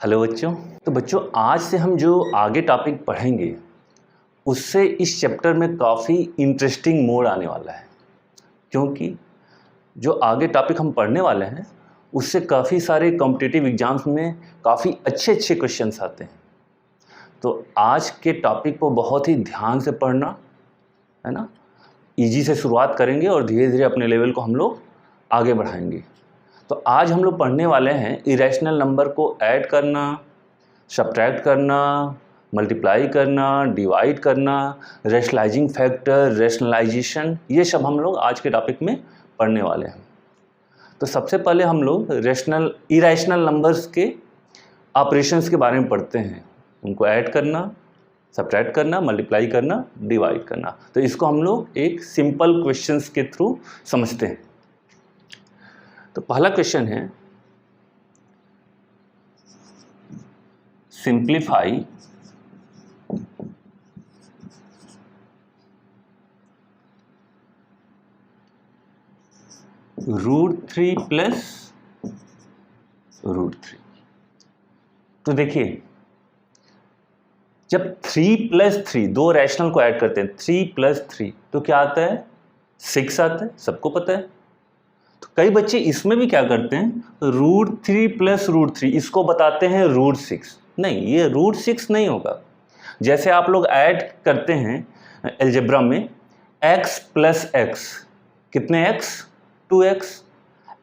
Hello बच्चों। तो बच्चों आज से हम जो आगे टॉपिक पढ़ेंगे उससे इस चैप्टर में काफ़ी इंटरेस्टिंग मोड आने वाला है, क्योंकि जो आगे टॉपिक हम पढ़ने वाले हैं उससे काफ़ी सारे कॉम्पिटिटिव एग्जाम्स में काफ़ी अच्छे क्वेश्चंस आते हैं। तो आज के टॉपिक को बहुत ही ध्यान से पढ़ना है ना। इजी से शुरुआत करेंगे और धीरे धीरे अपने लेवल को हम लोग आगे बढ़ाएंगे। तो आज हम लोग पढ़ने वाले हैं इरेशनल नंबर को ऐड करना, सब्ट्रैक्ट करना, मल्टीप्लाई करना, डिवाइड करना, रैशनलाइजिंग फैक्टर, रैशनलाइजेशन, ये सब हम लोग आज के टॉपिक में पढ़ने वाले हैं। तो सबसे पहले हम लोग इरेशनल नंबर्स के ऑपरेशंस के बारे में पढ़ते हैं। उनको ऐड करना, सब्ट्रैक्ट करना, मल्टीप्लाई करना, डिवाइड करना। तो इसको हम लोग एक सिंपल क्वेश्चंस के थ्रू समझते हैं। तो पहला क्वेश्चन है, सिंप्लीफाई √3 प्लस √3। तो देखिए, जब 3 प्लस 3 दो रैशनल को ऐड करते हैं, 3 प्लस 3 तो क्या आता है? 6 आता है, सबको पता है। तो कई बच्चे इसमें भी क्या करते हैं, √3 प्लस √3 इसको बताते हैं √6। नहीं, ये √6 नहीं होगा। जैसे आप लोग ऐड करते हैं अलजेब्रा में x प्लस x, कितने x? 2x।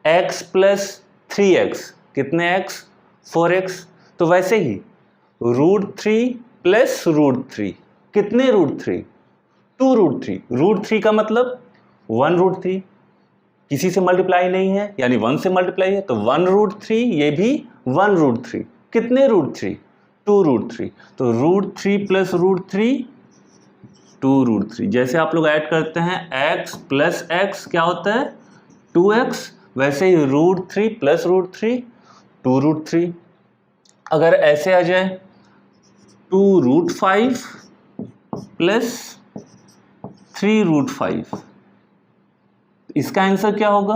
x plus 3x, कितने x? 4x। तो वैसे ही √3 प्लस √3, कितने √3? 2 √3। √3 का मतलब 1 √3, किसी से मल्टीप्लाई नहीं है यानी 1 से मल्टीप्लाई है, तो 1 √3, ये भी 1 √3, कितने √3? 2 √3। तो √3 प्लस √3 2 √3। जैसे आप लोग ऐड करते हैं x प्लस x क्या होता है? 2x। वैसे ही √3 प्लस √3 2 √3। अगर ऐसे आ जाए 2 √5 प्लस 3 √5, इसका आंसर क्या होगा?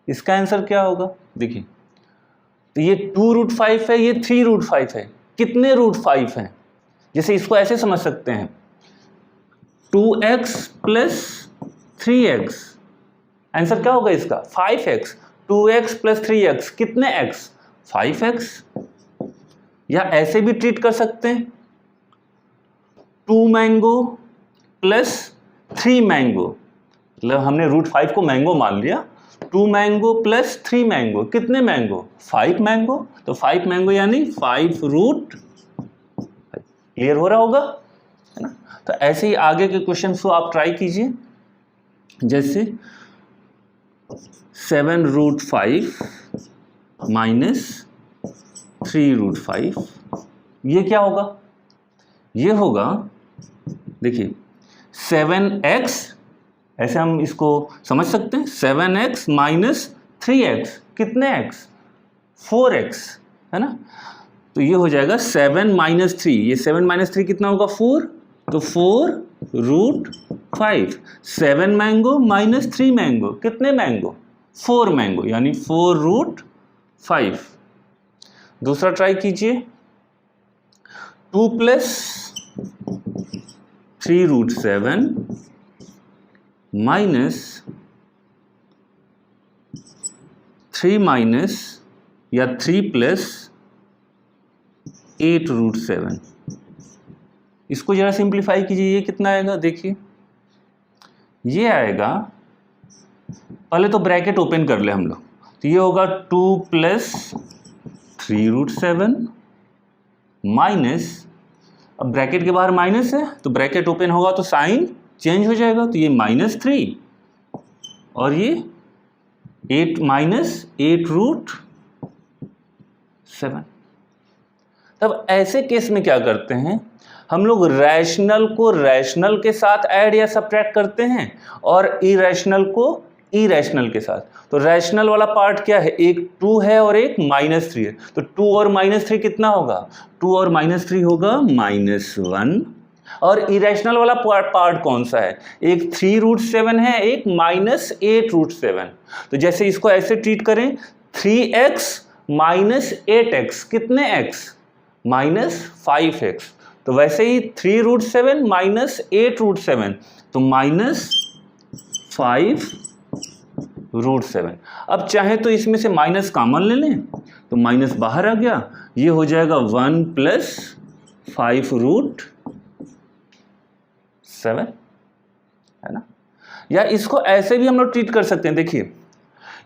इसका आंसर क्या होगा? देखिए, तो ये 2 √5 है, ये 3 √5 है, कितने √5 हैं? जैसे इसको ऐसे समझ सकते हैं, 2x प्लस 3x, आंसर क्या होगा इसका? 5x। 2x प्लस 3x, कितने x? 5x। या ऐसे भी ट्रीट कर सकते हैं, 2 मैंगो प्लस 3 मैंगो, मतलब हमने √5 को मैंगो मान लिया। 2 मैंगो प्लस 3 मैंगो, कितने मैंगो? 5 मैंगो। तो 5 मैंगो यानी 5 √5। क्लियर हो रहा होगा, है ना। तो ऐसे ही आगे के क्वेश्चन को आप ट्राई कीजिए। जैसे 7 √5 माइनस 3 √5, ये क्या होगा? ये होगा, देखिए 7x, ऐसे हम इसको समझ सकते हैं, 7x माइनस 3x, कितने x? 4x, है ना। तो ये हो जाएगा 7 माइनस 3, ये 7 माइनस 3 कितना होगा? 4। तो 4 √5। 7 मैंगो माइनस 3 मैंगो, कितने मैंगो? 4 मैंगो, यानी 4 √5। दूसरा ट्राई कीजिए, 2 प्लस 3 √7 माइनस 3 माइनस या 3 प्लस 8 √7। इसको जरा सिंप्लीफाई कीजिए, ये कितना आएगा? देखिए, ये आएगा, पहले तो ब्रैकेट ओपन कर ले हम लोग, तो ये होगा 2 प्लस 3 √7 माइनस, अब ब्रैकेट के बाहर माइनस है तो ब्रैकेट ओपन होगा तो साइन चेंज हो जाएगा, तो ये -3 और ये 8 माइनस 8 √7। तब ऐसे केस में क्या करते हैं हम लोग? रैशनल को रैशनल के साथ ऐड या सब्ट्रैक्ट करते हैं और इरेशनल को इरेशनल के साथ। तो रैशनल वाला पार्ट क्या है? एक 2 है और एक -3 है, तो 2 और -3 कितना होगा? 2 और -3 होगा -1। और इरेशनल वाला पार्ट कौन सा है? एक 3 √7 है, एक -8 √7। तो जैसे इसको ऐसे ट्रीट करें, 3x -8x, कितने x? -5x। तो वैसे ही 3√7 -8√7, तो -5√7। अब चाहे तो इसमें से माइनस कॉमन ले लें, तो माइनस बाहर आ गया, ये हो जाएगा 1 + 5√7, है ना। या इसको ऐसे भी हम लोग ट्रीट कर सकते हैं। देखिए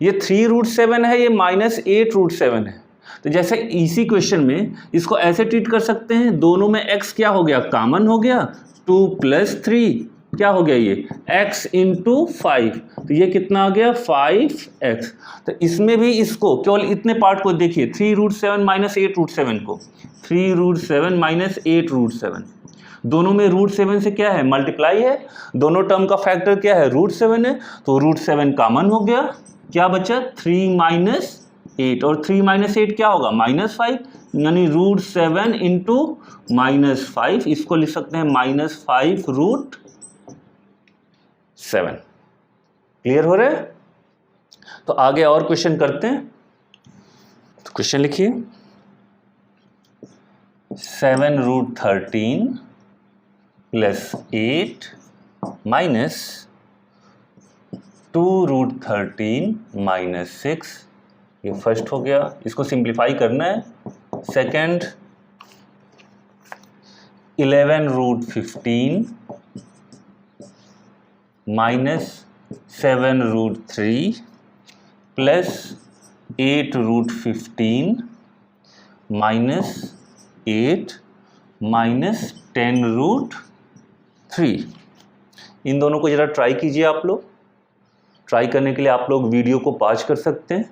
ये 3√7 है, ये -8√7 है, तो जैसे इसी क्वेश्चन में इसको ऐसे ट्रीट कर सकते हैं, दोनों में x क्या हो गया? कॉमन हो गया। 2 + 3 क्या हो गया? ये x × 5, तो ये कितना आ गया? 5x। तो इसमें भी इसको केवल इतने पार्ट को देखिए, 3√7 -8√7 को, 3√7 -8√7, दोनों में √7 से क्या है? मल्टीप्लाई है, दोनों टर्म का फैक्टर क्या है? √7 है, तो √7 कॉमन हो गया, क्या बचा? 3 - 8, और 3 - 8 क्या होगा? -5, यानी √7 × -5, इसको लिख सकते हैं -5√7। क्लियर हो रहा है? तो आगे और क्वेश्चन करते हैं। तो क्वेश्चन लिखिए, 7√13 + 8 -2√13 - 6, ये फर्स्ट हो गया, इसको सिंप्लीफाई करना है। सेकंड 11√15 -7√3 + 8√15 -8 -10√3। इन दोनों को जरा ट्राई कीजिए आप लोग। ट्राई करने के लिए आप लोग वीडियो को पॉज कर सकते हैं।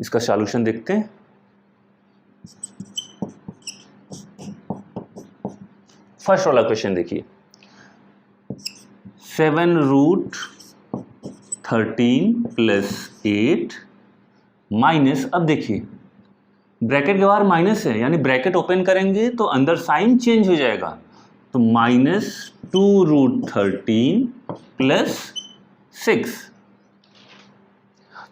इसका सॉल्यूशन देखते हैं। फर्स्ट वाला क्वेश्चन देखिए, 7√13 + 8 माइनस, अब देखिए ब्रैकेट के बाहर माइनस है, यानी ब्रैकेट ओपन करेंगे तो अंदर साइन चेंज हो जाएगा, तो -2√13 + 6,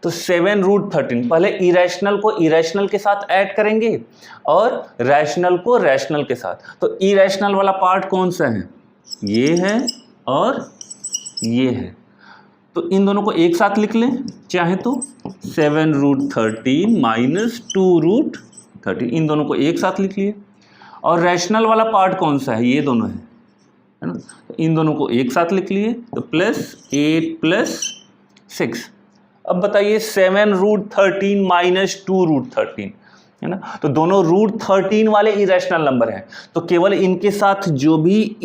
तो 7√13, पहले इरेशनल को इरेशनल के साथ ऐड करेंगे और रैशनल को रैशनल के साथ। तो इरेशनल वाला पार्ट कौन सा है? ये है और ये है, तो इन दोनों को एक साथ लिख लें चाहे तो, 7√13 - 2√13, इन दोनों को एक साथ लिख लिए। और रैशनल वाला पार्ट कौन सा है? ये दोनों है ना, तो इन दोनों को एक साथ लिख लिए, तो +8 + 6। अब बताइए 7√13 - 2√13, है ना, तो दोनों √13 वाले इरेशनल नंबर हैं, तो केवल इनके साथ जो भी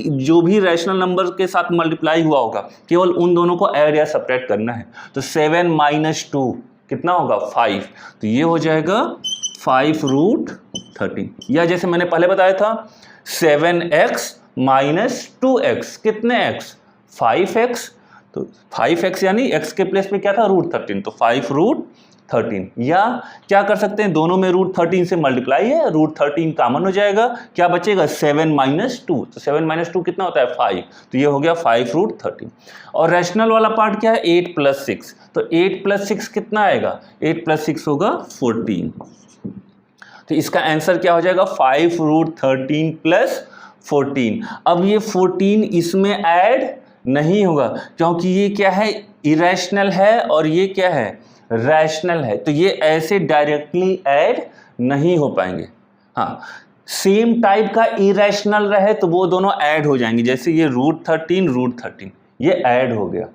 रैशनल नंबर के साथ मल्टीप्लाई हुआ होगा, केवल उन दोनों को ऐड या सब्ट्रैक्ट करना है। तो 7 - 2 कितना होगा? 5, तो ये हो जाएगा 5√13। या जैसे मैंने पहले बताया था, 7x - 2x, कितने x? 5x, तो 5x यानी x के प्लेस में क्या था? √13, तो 5√13। या क्या कर सकते हैं, दोनों में √13 से मल्टीप्लाई है, √13 कॉमन हो जाएगा, क्या बचेगा? 7 - 2, तो 7 - 2 कितना होता है? 5, तो ये हो गया 5√13। और रैशनल वाला पार्ट क्या है? 8 + 6, तो 8 + 6 कितना आएगा? 8 + 6 होगा 14, तो इसका आंसर क्या हो जाएगा? 5√13 + 14। अब ये 14 इसमें ऐड नहीं होगा, क्योंकि ये क्या है? इरेशनल है और ये क्या है? रैशनल है, तो ये ऐसे डायरेक्टली ऐड नहीं हो पाएंगे। हाँ, सेम टाइप का इरेशनल रहे तो वो दोनों ऐड हो जाएंगे, जैसे ये √13 ये ऐड हो गया,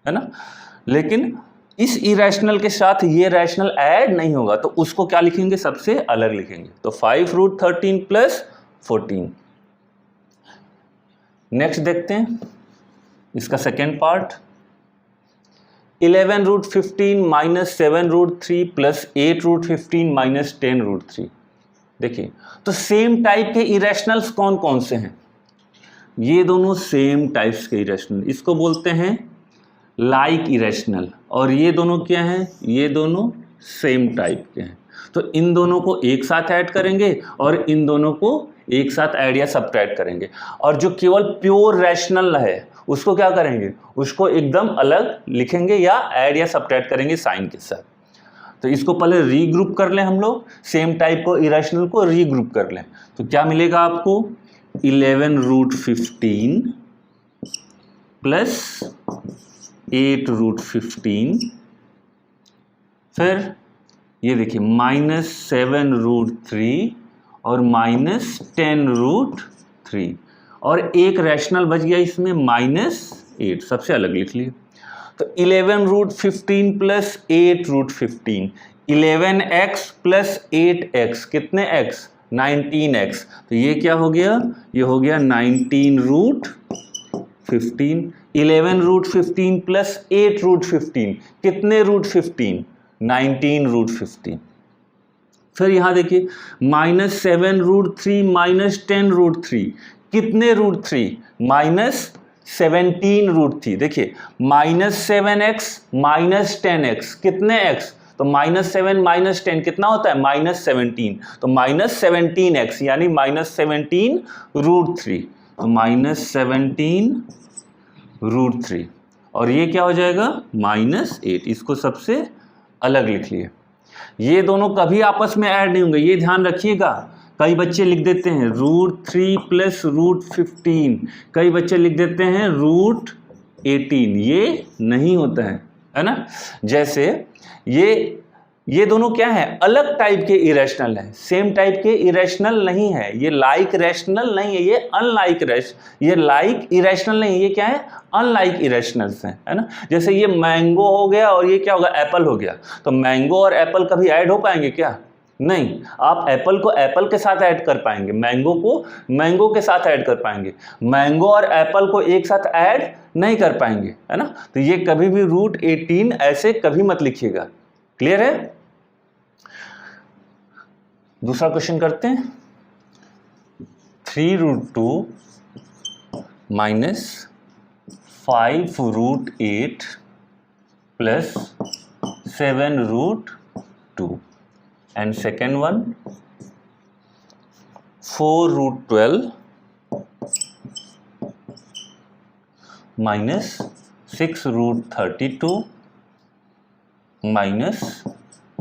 है ना। लेकिन इस इरेशनल के साथ ये रैशनल ऐड नहीं होगा, तो उसको क्या लिखेंगे? सबसे अलग लिखेंगे, तो 5√13 + 14। नेक्स्ट देखते हैं इसका सेकेंड पार्ट, 11√15 - 7√3 + 8√15 - 10√3। देखिए, तो सेम टाइप के इरेशनल्स कौन कौन से हैं? ये दोनों सेम टाइप्स के इरेशनल, इसको बोलते हैं लाइक इरेशनल। और ये दोनों क्या हैं? ये दोनों सेम टाइप के हैं, तो इन दोनों को एक साथ ऐड करेंगे और इन दोनों को एक साथ ऐड या सब्ट्रैक्ट करेंगे। और जो केवल प्योर रैशनल है उसको क्या करेंगे, उसको एकदम अलग लिखेंगे या ऐड या सबट्रैक्ट करेंगे साइन के साथ। तो इसको पहले रीग्रुप कर लें हम लोग, सेम टाइप को इरेशनल को रीग्रुप कर लें। तो क्या मिलेगा आपको, 11√15 प्लस 8√15, फिर ये देखिए -7√3 और -10√3, और एक रैशनल बच गया इसमें -8, सबसे अलग लिख लिए। तो 11√15 प्लस 8√15, 11x प्लस 8x, कितने x, 19x। तो ये क्या हो गया, ये हो गया 19√15। 11√15 प्लस 8√15, कितने √15, 19√15। फिर यहाँ देखिए -7√3 -10√3, कितने √3, -17√3। देखिए -7x -10x, कितने x, तो -7 -10 कितना होता है, -17, तो -17x यानी -17√3, तो -17√3, और ये क्या हो जाएगा, -8। इसको सबसे अलग लिख लिए। ये दोनों कभी आपस में ऐड नहीं होंगे, ये ध्यान रखिएगा। कई बच्चे लिख देते हैं √3 प्लस √15, कई बच्चे लिख देते हैं √18, ये नहीं होता है ना। जैसे ये दोनों क्या है, अलग टाइप के इरेशनल है, सेम टाइप के इरेशनल नहीं है। ये लाइक रैशनल नहीं है, ये अनलाइक ये लाइक इरेशनल नहीं है, ये क्या है, अनलाइक इरेशनल्स हैं, है ना। जैसे ये मैंगो हो गया और ये क्या होगा, एप्पल हो गया। तो मैंगो और एप्पल कभी ऐड हो पाएंगे क्या, नहीं। आप एप्पल को एप्पल के साथ ऐड कर पाएंगे, मैंगो को मैंगो के साथ ऐड कर पाएंगे, मैंगो और एप्पल को एक साथ ऐड नहीं कर पाएंगे, है ना। तो ये कभी भी √18 ऐसे कभी मत लिखिएगा। क्लियर है। दूसरा क्वेश्चन करते हैं। 3√2 minus 5√8 plus 7√2, and second one 4√12 minus 6√32 minus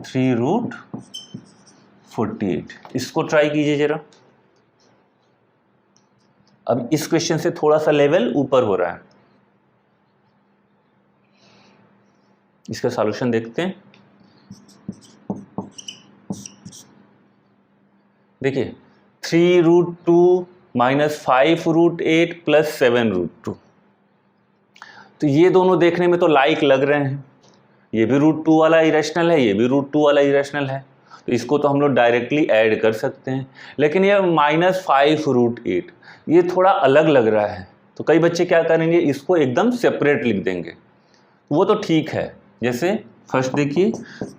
3√48। इसको ट्राई कीजिए जरा। अब इस क्वेश्चन से थोड़ा सा लेवल ऊपर हो रहा है, इसका सॉल्यूशन देखते हैं। देखिए 3√2 माइनस 5√8 प्लस 7√2, तो ये दोनों देखने में तो लाइक लग रहे हैं। ये भी √2 वाला इरेशनल है, ये भी √2 वाला इरेशनल है, तो इसको तो हम लोग डायरेक्टली ऐड कर सकते हैं। लेकिन ये -5√8 ये थोड़ा अलग लग रहा है, तो कई बच्चे क्या करेंगे, इसको एकदम सेपरेट लिख देंगे, वो तो ठीक है। जैसे फर्स्ट देखिए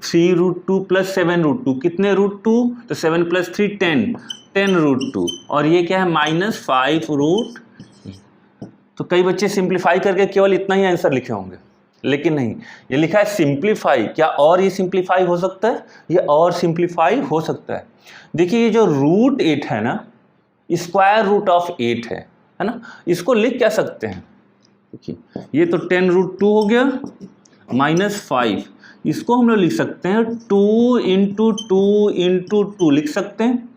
3√2 प्लस 7√2, कितने √2, तो 7 प्लस 3 10√2, और ये क्या है -5√8। तो कई बच्चे सिंप्लीफाई करके केवल इतना ही आंसर लिखे होंगे, लेकिन नहीं, ये लिखा है सिंप्लीफाई। क्या और ये सिंप्लीफाई हो सकता है, ये और सिंप्लीफाई हो सकता है। देखिए ये जो √8 है ना, स्क्वायर रूट ऑफ 8 है ना, इसको लिख क्या सकते हैं, देखिए ये तो 10√2 हो गया -5, इसको हम लोग लिख सकते हैं 2 × 2 × 2 लिख सकते हैं,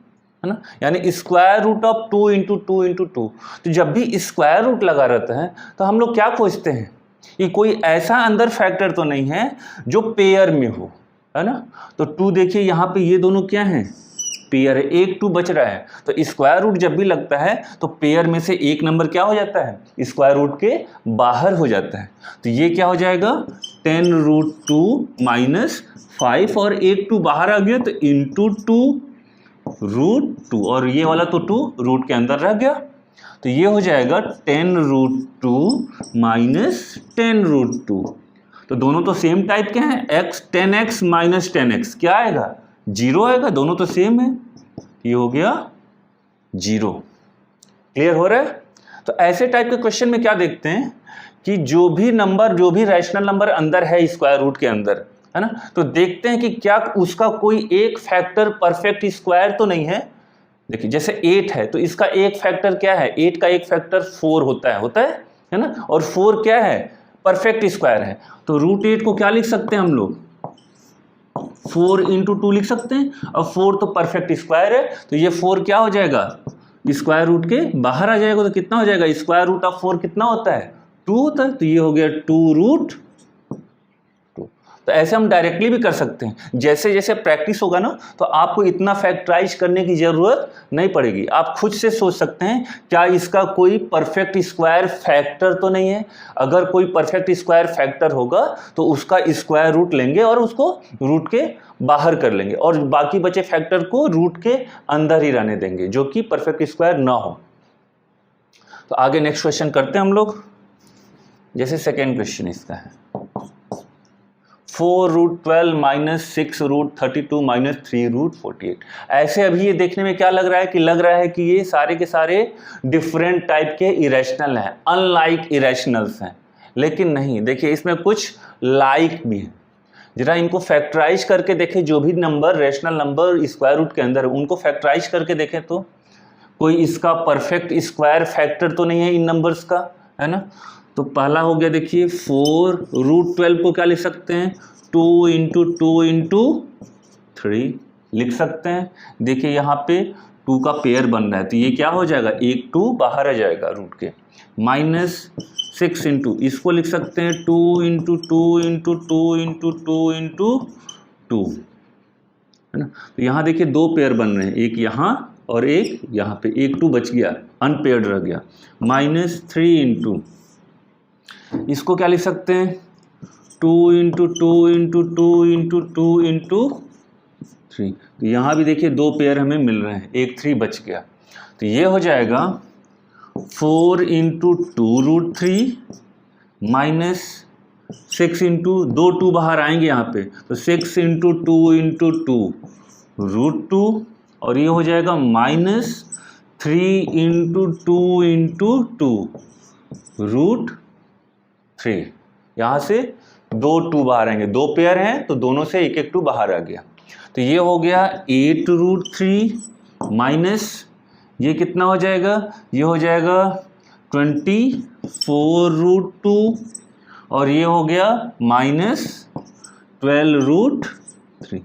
है ना, यानी स्क्वायर रूट ऑफ 2 × 2 × 2। तो जब भी स्क्वायर रूट लगा रहता है तो हम लोग क्या खोजते हैं कि कोई ऐसा अंदर फैक्टर तो नहीं है जो पेयर में हो, है ना। तो 2 देखिए यहाँ पे ये दोनों क्या हैं, पेयर है, एक 2 बच रहा है। तो स्क्वायर रूट जब भी लगता है तो पेयर में से एक नंबर क्या हो जाता है, स्क्वायर रूट के बाहर हो जाता है। तो ये क्या हो जाएगा 10√2 माइनस 5, और एक 2 बाहर आ गया तो इंटू 2√2, और ये वाला तो 2 रूट के अंदर रह गया। तो ये हो जाएगा 10√2 माइनस 10√2। तो दोनों तो सेम टाइप के हैं, x 10x माइनस 10x क्या आएगा, 0 आएगा, दोनों तो सेम है, ये हो गया 0। क्लियर हो रहा है। तो ऐसे टाइप के क्वेश्चन में क्या देखते हैं कि जो भी रैशनल नंबर अंदर है स्क्वायर रूट के अंदर, है ना, तो देखते हैं कि क्या उसका कोई एक फैक्टर परफेक्ट स्क्वायर तो नहीं है। देखिए जैसे 8 है तो इसका एक फैक्टर क्या है, 8 का एक फैक्टर 4 होता है है ना, और 4 क्या है, परफेक्ट स्क्वायर है। तो √8 को क्या लिख सकते हैं हम लोग, 4 इंटू 2 लिख सकते हैं। अब 4 तो परफेक्ट स्क्वायर है, तो ये 4 क्या हो जाएगा, स्क्वायर रूट के बाहर आ जाएगा। तो कितना हो जाएगा, स्क्वायर रूट ऑफ 4 कितना होता है, 2 होता है। तो ये हो गया 2√2। तो ऐसे हम डायरेक्टली भी कर सकते हैं। जैसे जैसे प्रैक्टिस होगा ना, तो आपको इतना फैक्टराइज करने की जरूरत नहीं पड़ेगी। आप खुद से सोच सकते हैं क्या इसका कोई परफेक्ट स्क्वायर फैक्टर तो नहीं है। अगर कोई परफेक्ट स्क्वायर फैक्टर होगा तो उसका स्क्वायर रूट लेंगे और उसको रूट के बाहर कर लेंगे, और बाकी बचे फैक्टर को रूट के अंदर ही रहने देंगे जो कि परफेक्ट स्क्वायर ना हो। तो आगे नेक्स्ट क्वेश्चन करते हैं हम लोग। जैसे सेकेंड क्वेश्चन इसका है 4√12 माइनस 6√32 माइनस 3√48। ऐसे अभी ये देखने में क्या लग रहा है, लग रहा है कि ये सारे के सारे डिफरेंट टाइप के इरेशनल हैं, अनलाइक इरेशनल्स हैं। लेकिन नहीं, देखिए इसमें कुछ लाइक भी है। जरा इनको फैक्टराइज करके देखें, जो भी number rational number square root के अंदर है उनको फैक्टराइज करके देखें तो कोई इसका परफेक्ट स्क्वायर फैक्टर तो नहीं है इन नंबर्स का, है ना। तो पहला हो गया, देखिए 4√12 को क्या लिख सकते हैं, 2 इंटू 2 इंटू 3 लिख सकते हैं। देखिए यहाँ पे 2 का पेयर बन रहा है, तो ये क्या हो जाएगा, एक 2 बाहर आ जाएगा रूट के। माइनस 6 इंटू, इसको लिख सकते हैं 2 इंटू 2 इंटू 2 इंटू 2 इंटू 2, है ना। तो यहाँ देखिए 2 पेयर बन रहे हैं, एक यहाँ और एक यहाँ पे, एक 2 बच गया, अनपेयर्ड रह गया। माइनस 3 इंटू, इसको क्या लिख सकते हैं, 2 इंटू 2 इंटू 2 इंटू 2 इंटू 3। तो यहाँ भी देखिए 2 पेयर हमें मिल रहे हैं, एक 3 बच गया। तो ये हो जाएगा 4 इंटू 2√3 माइनस 6 इंटू 2 2 बाहर आएंगे यहाँ पे, तो 6 इंटू 2 इंटू 2√2, और ये हो जाएगा माइनस 3 इंटू 2 इंटू 2√3। यहाँ से 2 2 बाहर आएंगे, 2 पेयर हैं तो दोनों से एक एक 2 बाहर आ गया। तो ये हो गया 8√3 माइनस, ये कितना हो जाएगा, ये हो जाएगा 24√2, और ये हो गया माइनस 12√3।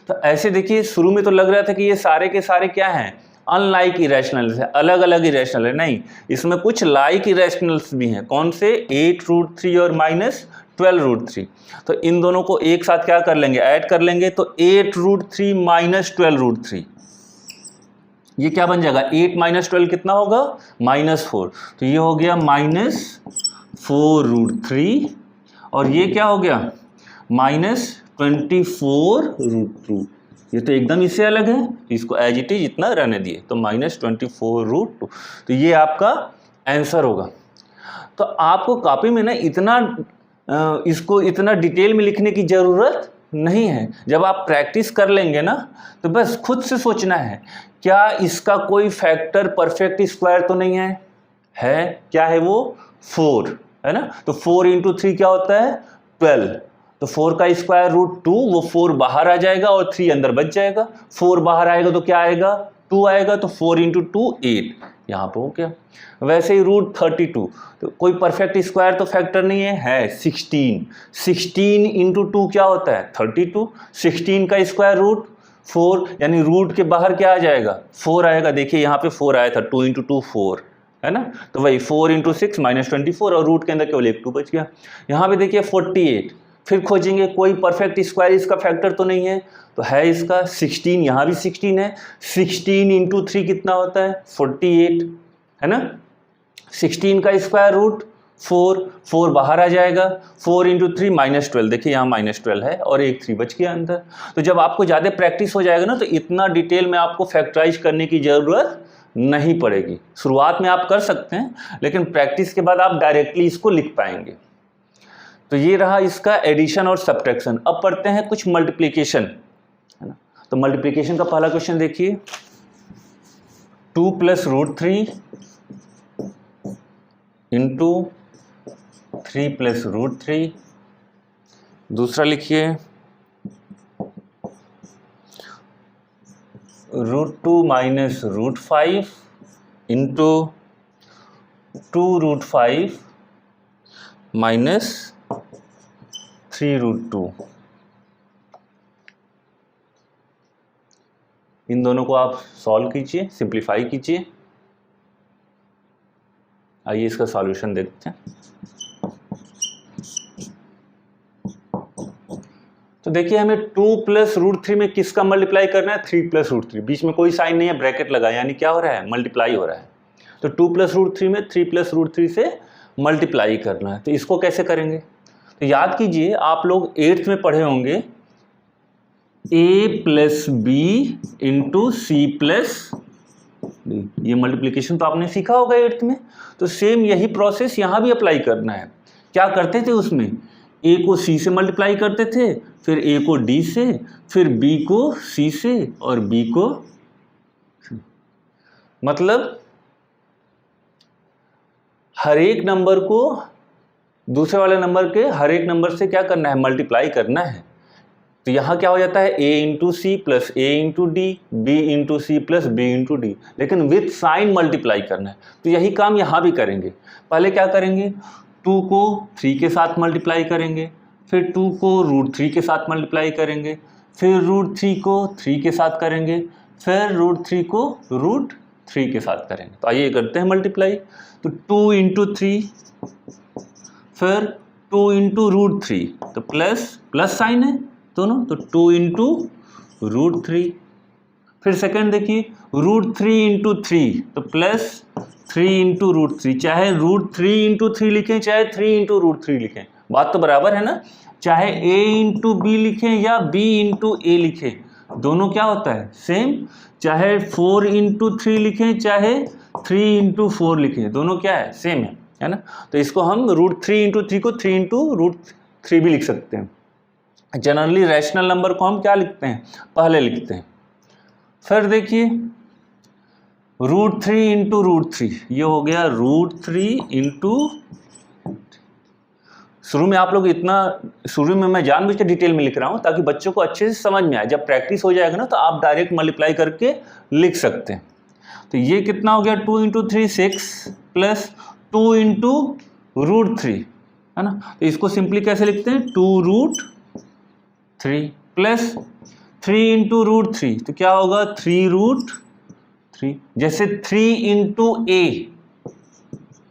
तो ऐसे देखिए शुरू में तो लग रहा था कि ये सारे के सारे क्या हैं, अनलाइक इरेशनल्स है, अलग अलग इरेशनल है। नहीं, इसमें कुछ लाइक इरेशनल्स भी हैं। कौन से, 8√3 और माइनस 12√3। तो इन दोनों को एक साथ क्या कर लेंगे, ऐड कर लेंगे। तो 8√3 माइनस 12√3, ये क्या बन जाएगा, 8 माइनस 12 कितना होगा, -4। तो ये हो गया -4√3, और ये क्या हो गया, -24√2। ये तो एकदम इससे अलग है, इसको एज इट इज इतना रहने दिए, तो -24√2। तो ये आपका आंसर होगा। तो आपको कॉपी में ना इतना इसको इतना डिटेल में लिखने की ज़रूरत नहीं है। जब आप प्रैक्टिस कर लेंगे ना, तो बस खुद से सोचना है क्या इसका कोई फैक्टर परफेक्ट स्क्वायर तो नहीं है, क्या है वो, 4, है ना। तो 4 इंटू 3 क्या होता है, 12। तो 4 का स्क्वायर रूट 2, वो 4 बाहर आ जाएगा और 3 अंदर बच जाएगा। 4 बाहर आएगा तो क्या आएगा, 2 आएगा। तो 4 इंटू 2 8, यहाँ पे हो गया। वैसे ही √32, तो कोई परफेक्ट स्क्वायर तो फैक्टर नहीं है 16। 16 इंटू 2 क्या होता है, 32। 16 का स्क्वायर रूट 4, यानी रूट के बाहर क्या आ जाएगा, 4 आएगा। देखिए यहाँ पे 4 आया था, 2 इंटू 2 4, है ना। तो वही 4 इंटू 6 -24, और रूट के अंदर केवल एक 2 बच गया। यहाँ पे देखिए 48, फिर खोजेंगे कोई परफेक्ट स्क्वायर इसका फैक्टर तो नहीं है, तो है इसका 16, यहाँ भी 16 है। 16 इंटू 3 कितना होता है, 48, है ना। 16 का स्क्वायर रूट 4, 4 बाहर आ जाएगा। 4 इंटू 3 -12, देखिए यहाँ -12 है और एक 3 बच गया अंदर। तो जब आपको ज़्यादा प्रैक्टिस हो जाएगा ना, तो इतना डिटेल में आपको फैक्टराइज करने की ज़रूरत नहीं पड़ेगी। शुरुआत में आप कर सकते हैं, लेकिन प्रैक्टिस के बाद आप डायरेक्टली इसको लिख पाएंगे। तो ये रहा इसका एडिशन और सब्ट्रैक्शन। अब पढ़ते हैं कुछ मल्टीप्लिकेशन, है ना। तो मल्टीप्लिकेशन का पहला क्वेश्चन देखिए, 2 + √3 इंटू 3 + √3। दूसरा लिखिए √2 माइनस √5 इंटू 2 √5 माइनस 3√2। इन दोनों को आप सॉल्व कीजिए, सिंप्लीफाई कीजिए। आइए इसका सॉल्यूशन देखते हैं। तो देखिए हमें 2 + √3 में किसका मल्टीप्लाई करना है, 3 + √3। बीच में कोई साइन नहीं है, ब्रैकेट लगा, यानी क्या हो रहा है, मल्टीप्लाई हो रहा है। तो 2 + √3 में 3 + √3 से मल्टीप्लाई करना है। तो इसको कैसे करेंगे, तो याद कीजिए आप लोग 8th में पढ़े होंगे a + b × c + d, ये मल्टीप्लिकेशन तो आपने सीखा होगा 8th में। तो सेम यही प्रोसेस यहाँ भी अप्लाई करना है। क्या करते थे उसमें, a को c से मल्टीप्लाई करते थे, फिर a को d से, फिर b को c से और b को, मतलब हर एक नंबर को दूसरे वाले नंबर के हर एक नंबर से क्या करना है, मल्टीप्लाई करना है। तो यहाँ क्या हो जाता है, a × c + a × d, b × c + b × d, लेकिन विथ साइन मल्टीप्लाई करना है। तो यही काम यहाँ भी करेंगे। पहले क्या करेंगे, 2 को 3 के साथ मल्टीप्लाई करेंगे, फिर 2 को √3 के साथ मल्टीप्लाई करेंगे, फिर √3 को 3 के साथ करेंगे, फिर √3 को √3 के साथ करेंगे। तो आइए करते हैं मल्टीप्लाई। तो 2 × 3, फिर 2 × √3, तो प्लस साइन है दोनों, तो 2 × √3। फिर सेकंड देखिए, √3 × 3, तो +3 × √3, चाहे √3 × 3 लिखें चाहे 3 × √3 लिखें, बात तो बराबर है ना। चाहे a × b लिखें या b × a लिखें, दोनों क्या होता है, सेम। चाहे 4 × 3 लिखें चाहे 3 × 4 लिखें, दोनों क्या है, सेम है ना। तो इसको हम √3 × 3 को 3 × √3 भी लिख सकते हैं। जनरली रैशनल नंबर को हम क्या लिखते हैं, पहले लिखते हैं। फिर देखिए √3 × √3, ये हो गया √3 × शुरू में आप लोग इतना, शुरू में मैं जानबूझ के डिटेल में लिख रहा हूँ ताकि बच्चों को अच्छे से समझ में आए। जब प्रैक्टिस हो जाएगा ना तो आप डायरेक्ट मल्टीप्लाई करके लिख सकते हैं। तो ये कितना हो गया, 2 × 3 6 + 2 × √3, है ना। तो इसको सिंपली कैसे लिखते हैं, 2√3 प्लस 3 × √3, तो क्या होगा 3√3। जैसे 3 × a,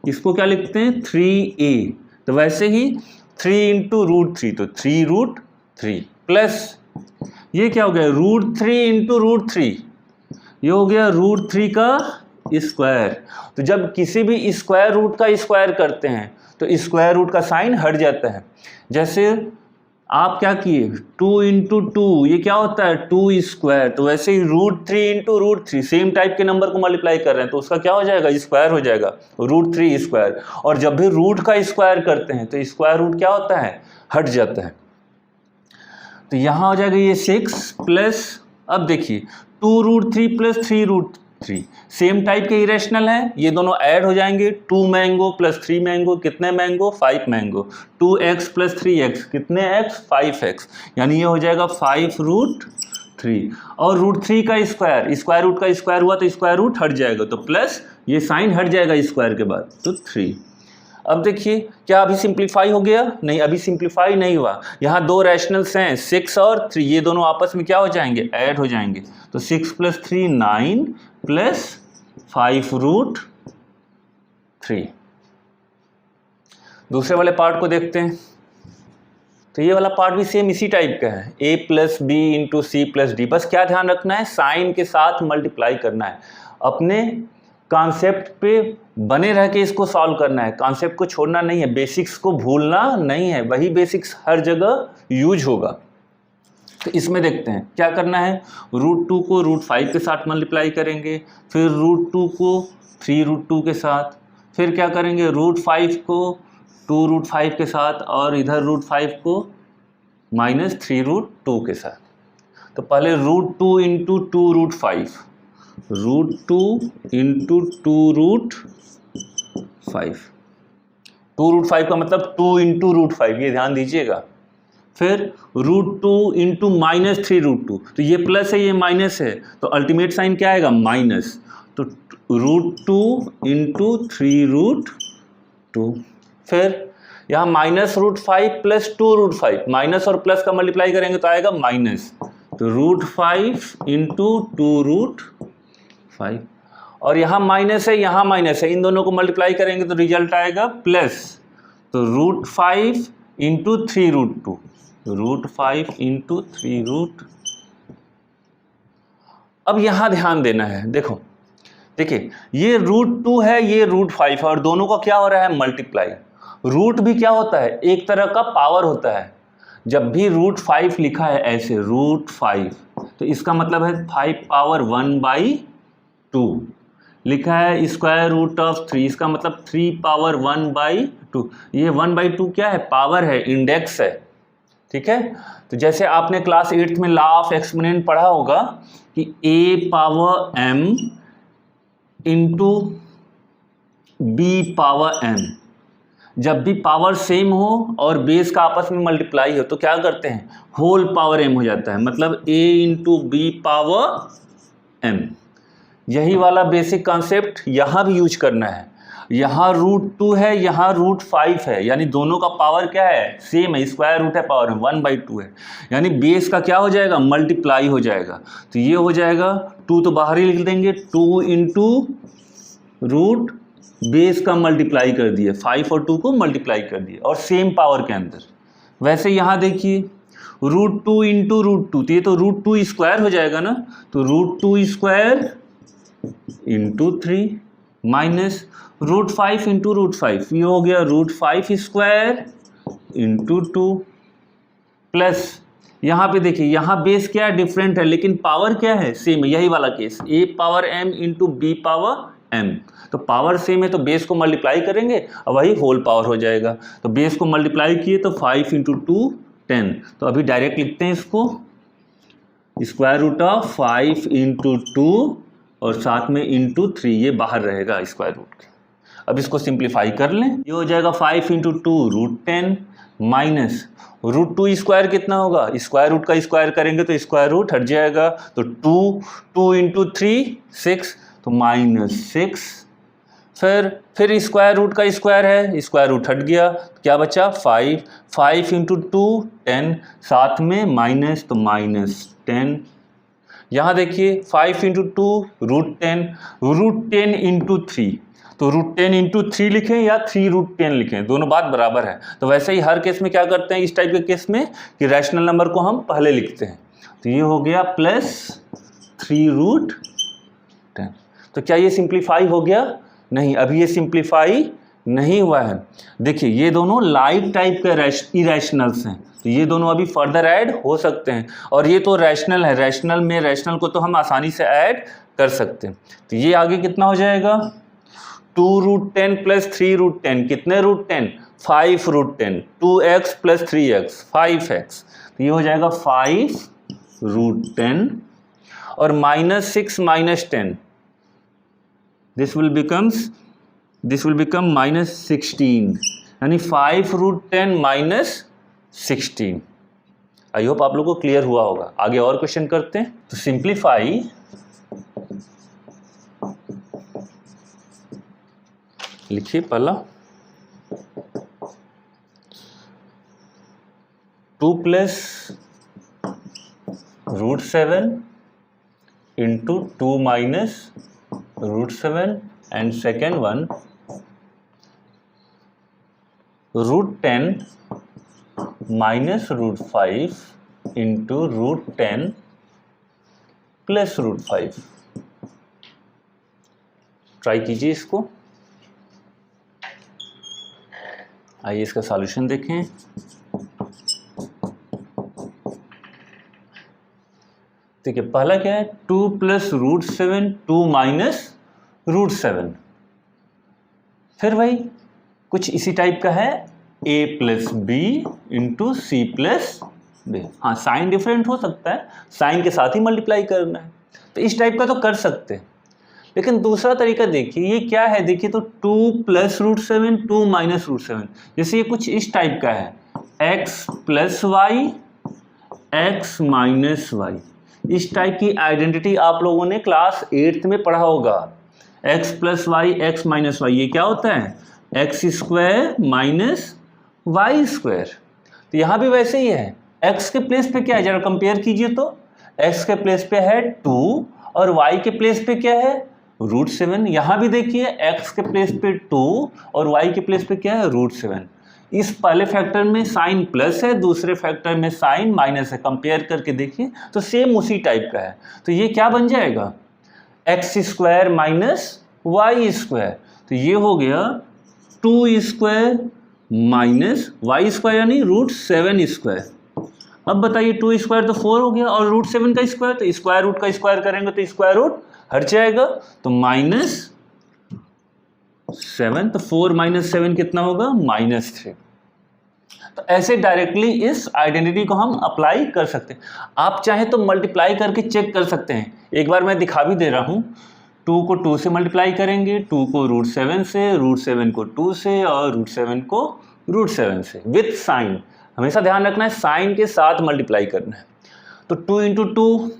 इसको क्या लिखते हैं 3a, तो वैसे ही 3 × √3, तो 3√3 प्लस ये क्या हो गया, √3 × √3, ये हो गया √3 का स्क्वायर। तो जब किसी भी स्क्वायर रूट का स्क्वायर करते हैं तो स्क्वायर रूट का साइन हट जाता है। जैसे आप क्या किए, 2 × 2, ये क्या होता है 2², तो वैसे ही √3 × √3 सेम टाइप के नंबर को मल्टीप्लाई कर रहे हैं तो उसका क्या हो जाएगा, स्क्वायर हो जाएगा, √3²। और जब भी रूट का स्क्वायर करते हैं तो स्क्वायर रूट क्या होता है, हट जाता है। तो यहाँ हो जाएगा ये 6 प्लस, अब देखिए 2√3 + 3√3 सेम टाइप के इरेशनल हैं, ये दोनों ऐड हो जाएंगे। 2 मैंगो + 3 मैंगो, कितने मैंगो, 5 मैंगो। 2x + 3x, कितने x, 5x, यानी ये हो जाएगा 5√3। और √3 का स्क्वायर, स्क्वायर रूट का स्क्वायर हुआ तो स्क्वायर रूट हट जाएगा, तो प्लस ये साइन हट जाएगा स्क्वायर के बाद, तो 3। अब देखिए क्या अभी सिंप्लीफाई हो गया, नहीं अभी सिंप्लीफाई नहीं हुआ। यहाँ दो रैशनल्स हैं 6 और 3, ये दोनों आपस में क्या हो जाएंगे, ऐड हो जाएंगे। तो 6 + 3 9 प्लस 5√3। दूसरे वाले पार्ट को देखते हैं। तो ये वाला पार्ट भी सेम इसी टाइप का है, a + b × c + d। बस क्या ध्यान रखना है, साइन के साथ मल्टीप्लाई करना है। अपने कॉन्सेप्ट पे बने रह के इसको सॉल्व करना है, कॉन्सेप्ट को छोड़ना नहीं है, बेसिक्स को भूलना नहीं है, वही बेसिक्स हर जगह यूज होगा। तो इसमें देखते हैं क्या करना है, √2 को √5 के साथ मल्टीप्लाई करेंगे, फिर √2 को 3√2 के साथ, फिर क्या करेंगे √5 को 2√5 के साथ, और इधर √5 को -3√2 के साथ। तो पहले √2 × 2√5, √2 × 2√5, 2√5 का मतलब 2 × √5, ये ध्यान दीजिएगा। फिर √2 × -3√2, तो ये प्लस है ये माइनस है, तो अल्टीमेट साइन क्या आएगा, माइनस। तो √2 × 3√2। फिर यहाँ -√5 प्लस 2√5, माइनस और प्लस का मल्टीप्लाई करेंगे तो आएगा माइनस, तो √5 इंटू 2√5, और यहाँ माइनस है यहाँ माइनस है, इन दोनों को मल्टीप्लाई करेंगे तो रिजल्ट आएगा प्लस, तो √5 इंटू 3√2, √5 इंटू 3√। अब यहाँ ध्यान देना है, देखिए ये √2 है, ये √5 है, और दोनों का क्या हो रहा है मल्टीप्लाई। रूट भी क्या होता है, एक तरह का पावर होता है। जब भी √5 लिखा है ऐसे √5, तो इसका मतलब है 5 पावर 1/2 लिखा है, स्क्वायर रूट ऑफ 3, इसका मतलब 3 पावर 1/2। ये 1/2 क्या है, पावर है, इंडेक्स है, ठीक है। तो जैसे आपने क्लास 8th में लॉ ऑफ एक्सपोनेंट पढ़ा होगा कि a power m into b power m, जब भी पावर सेम हो और बेस का आपस में मल्टीप्लाई हो तो क्या करते हैं, होल पावर m हो जाता है, मतलब a into B power m। यही वाला बेसिक कॉन्सेप्ट यहाँ भी यूज करना है। यहाँ √2 है, यहाँ √5 है, यानी दोनों का पावर क्या है, सेम है, स्क्वायर रूट है, पावर में 1/2 है, यानी बेस का क्या हो जाएगा, मल्टीप्लाई हो जाएगा। तो ये हो जाएगा 2 तो बाहर ही लिख देंगे, 2 इंटू रूट बेस का मल्टीप्लाई कर दिए, 5 और 2 को मल्टीप्लाई कर दिए, और सेम पावर के अंदर। वैसे यहाँ देखिए √2 इंटू √2, तो ये तो √2 स्क्वायर हो जाएगा ना, तो √2 स्क्वायर इंटू 3 माइनस √5 इंटू √5, ये हो गया √5 स्क्वायर इंटू 2 प्लस, यहाँ पे देखिए यहाँ बेस क्या है, डिफरेंट है, लेकिन पावर क्या है, सेम है, यही वाला case, a power m into b power m। तो पावर सेम है तो बेस को मल्टीप्लाई करेंगे और वही होल पावर हो जाएगा। तो बेस को मल्टीप्लाई किए तो 5 इंटू 2 10, तो अभी डायरेक्ट लिखते हैं इसको, स्क्वायर रूट ऑफ 5 इंटू 2 और साथ में इंटू 3, ये बाहर रहेगा स्क्वायर रूट के। अब इसको सिंप्लीफाई कर लें, ये हो जाएगा 5 इंटू 2 √10 माइनस √2 स्क्वायर कितना होगा, स्क्वायर रूट का स्क्वायर करेंगे तो स्क्वायर रूट हट जाएगा, तो 2 इंटू 3 6, तो -6, फिर स्क्वायर रूट का स्क्वायर है, स्क्वायर रूट हट गया, क्या बचा 5 इंटू 2 10, साथ में माइनस, तो -10। यहाँ देखिए 5 इंटू 2 √10 इंटू 3, तो √10 इंटू 3 लिखें या 3√10 लिखें, दोनों बात बराबर है। तो वैसे ही हर केस में क्या करते हैं इस टाइप के केस में कि रैशनल नंबर को हम पहले लिखते हैं। तो ये हो गया प्लस 3√10। तो क्या ये सिंप्लीफाई हो गया, नहीं, अभी ये सिंप्लीफाई नहीं हुआ है। देखिए ये दोनों लाइक टाइप के इरेशनल्स हैं, तो ये दोनों अभी फर्दर ऐड हो सकते हैं, और ये तो रैशनल है, रैशनल को तो हम आसानी से ऐड कर सकते हैं। तो ये आगे कितना हो जाएगा, 2√10 प्लस 3√10, कितने √10, 5√10, 2x प्लस 3x 5x, तो ये हो जाएगा 5√10, और -6 -10, this will become -16, यानी 5√10 -16। आई होप आप लोगों को क्लियर हुआ होगा। आगे और क्वेश्चन करते हैं। तो सिंप्लीफाई लिखिए पहला, 2 plus √7 into 2 minus √7, and second one √10 minus √5 into √10 plus √5। Try कीजिए इसको। आइए इसका सॉल्यूशन देखें। ठीक है, पहला क्या है, 2 प्लस √7, 2 माइनस √7, फिर भाई कुछ इसी टाइप का है, a plus B into C plus B. हाँ, साइन डिफरेंट हो सकता है, साइन के साथ ही मल्टीप्लाई करना है, तो इस टाइप का तो कर सकते हैं। लेकिन दूसरा तरीका देखिए, ये क्या है, देखिए तो 2 प्लस √7, 2 माइनस √7, जैसे ये कुछ इस टाइप का है, x plus y, x minus y. इस टाइप की आइडेंटिटी आप लोगों ने क्लास 8th में पढ़ा होगा। x plus y, x minus y, ये क्या होता है, x square minus y square. तो यहाँ भी वैसे ही है, x के प्लेस पे क्या है, जरा कंपेयर कीजिए तो x के प्लेस पे है 2 और y के प्लेस पे क्या है √7। यहाँ भी देखिए x के प्लेस पे 2 और y के प्लेस पे क्या है √7। इस पहले फैक्टर में साइन प्लस है, दूसरे फैक्टर में साइन माइनस है, कंपेयर करके देखिए तो सेम उसी टाइप का है। तो ये क्या बन जाएगा x square minus y square. तो ये हो गया 2 स्क्वायर माइनस वाई स्क्वायर यानी √7 स्क्वायर। अब बताइए 2 स्क्वायर तो 4 हो गया और √7 का स्क्वायर, तो स्क्वायर रूट का स्क्वायर करेंगे तो स्क्वायर रूट हट जाएगा, तो -7। तो 4 - 7 कितना होगा -3। तो ऐसे डायरेक्टली इस आइडेंटिटी को हम अप्लाई कर सकते हैं। आप चाहे तो मल्टीप्लाई करके चेक कर सकते हैं। एक बार मैं दिखा भी दे रहा हूँ। 2 को 2 से मल्टीप्लाई करेंगे, 2 को √7 से, √7 को 2 से और √7 को √7 से विथ साइन। हमेशा ध्यान रखना है साइन के साथ मल्टीप्लाई करना है। तो 2 × 2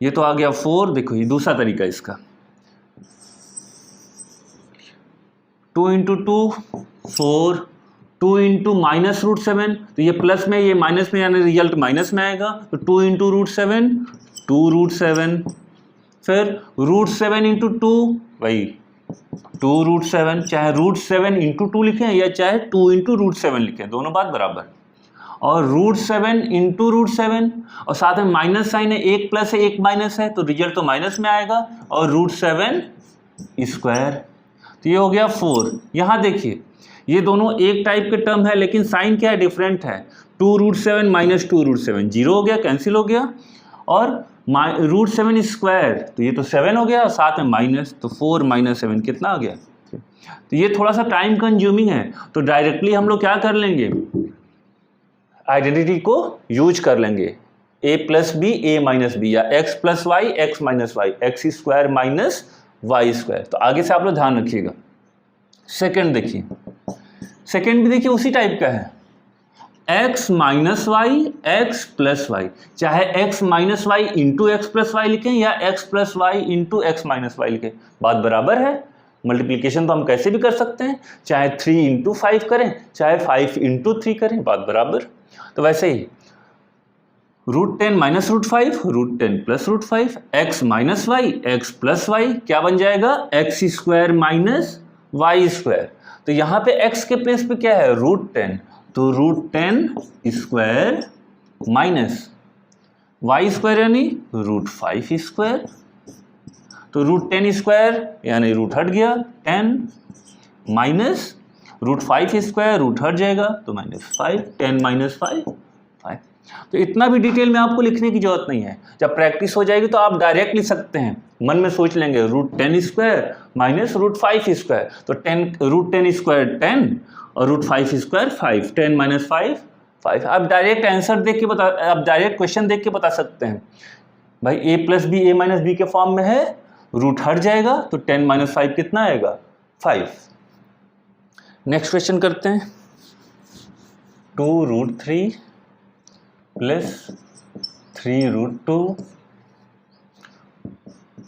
ये तो आ गया 4। देखो ये दूसरा तरीका इसका, 2 × 2 4, 2 × -√7, तो ये प्लस में ये माइनस में यानी रिजल्ट माइनस में आएगा। तो 2 × √7 2√7, फिर √7 × 2 वही 2√7, चाहे √7 × 2 लिखें या चाहे 2 × √7 लिखें, दोनों बात बराबर। और √7 × √7 और साथ में माइनस साइन है, एक प्लस है एक माइनस है, तो रिजल्ट तो माइनस में आएगा, और √7 स्क्वायर। तो ये हो गया 4। यहाँ देखिए ये दोनों एक टाइप के टर्म है लेकिन साइन क्या है डिफरेंट है। 2√7 - 2√7 0 हो गया, कैंसिल हो गया, और √7 स्क्वायर तो ये तो 7 हो गया और साथ में माइनस, तो 4 - 7 कितना आ गया। तो ये थोड़ा सा टाइम कंज्यूमिंग है, तो डायरेक्टली हम लोग क्या कर लेंगे आइडेंटिटी को यूज कर लेंगे, a + b a - b या x + y x - y x square minus y square. तो आगे से आप लोग ध्यान रखिएगा। सेकंड देखिए, सेकंड भी देखिए उसी टाइप का है, x - y x + y, चाहे x - y × x + y लिखें या x + y × x - y लिखें, बात बराबर है। मल्टीप्लिकेशन तो हम कैसे भी कर सकते हैं, चाहे 3 × 5 करें चाहे 5 × 3 करें, बात बराबर। तो वैसे ही √10 - √5 √10 + √5 x - y x + y क्या बन जाएगा x square minus y square. तो यहाँ पे x के प्लेस पे क्या है √10, तो √10 स्क्वायर माइनस वाई स्क्वायर यानी √5 स्क्वायर। तो √10 स्क्वायर यानी रूट हट गया 10 माइनस √5 स्क्वायर रूट हट जाएगा तो -5, 10 - 5 5। तो इतना भी डिटेल में आपको लिखने की जरूरत नहीं है, जब प्रैक्टिस हो जाएगी तो आप डायरेक्ट लिख सकते हैं, मन में सोच लेंगे √10 स्क्वायर माइनस √5 स्क्वायर, तो √10 स्क्वायर 10 और √5 स्क्वायर 5, 10 - 5 5। आप डायरेक्ट आंसर देख के आप डायरेक्ट क्वेश्चन देख के बता सकते हैं भाई a + b a - b के फॉर्म में है, रूट हट जाएगा तो 10 - 5 कितना आएगा 5। नेक्स्ट क्वेश्चन करते हैं, 2√3 + 3√2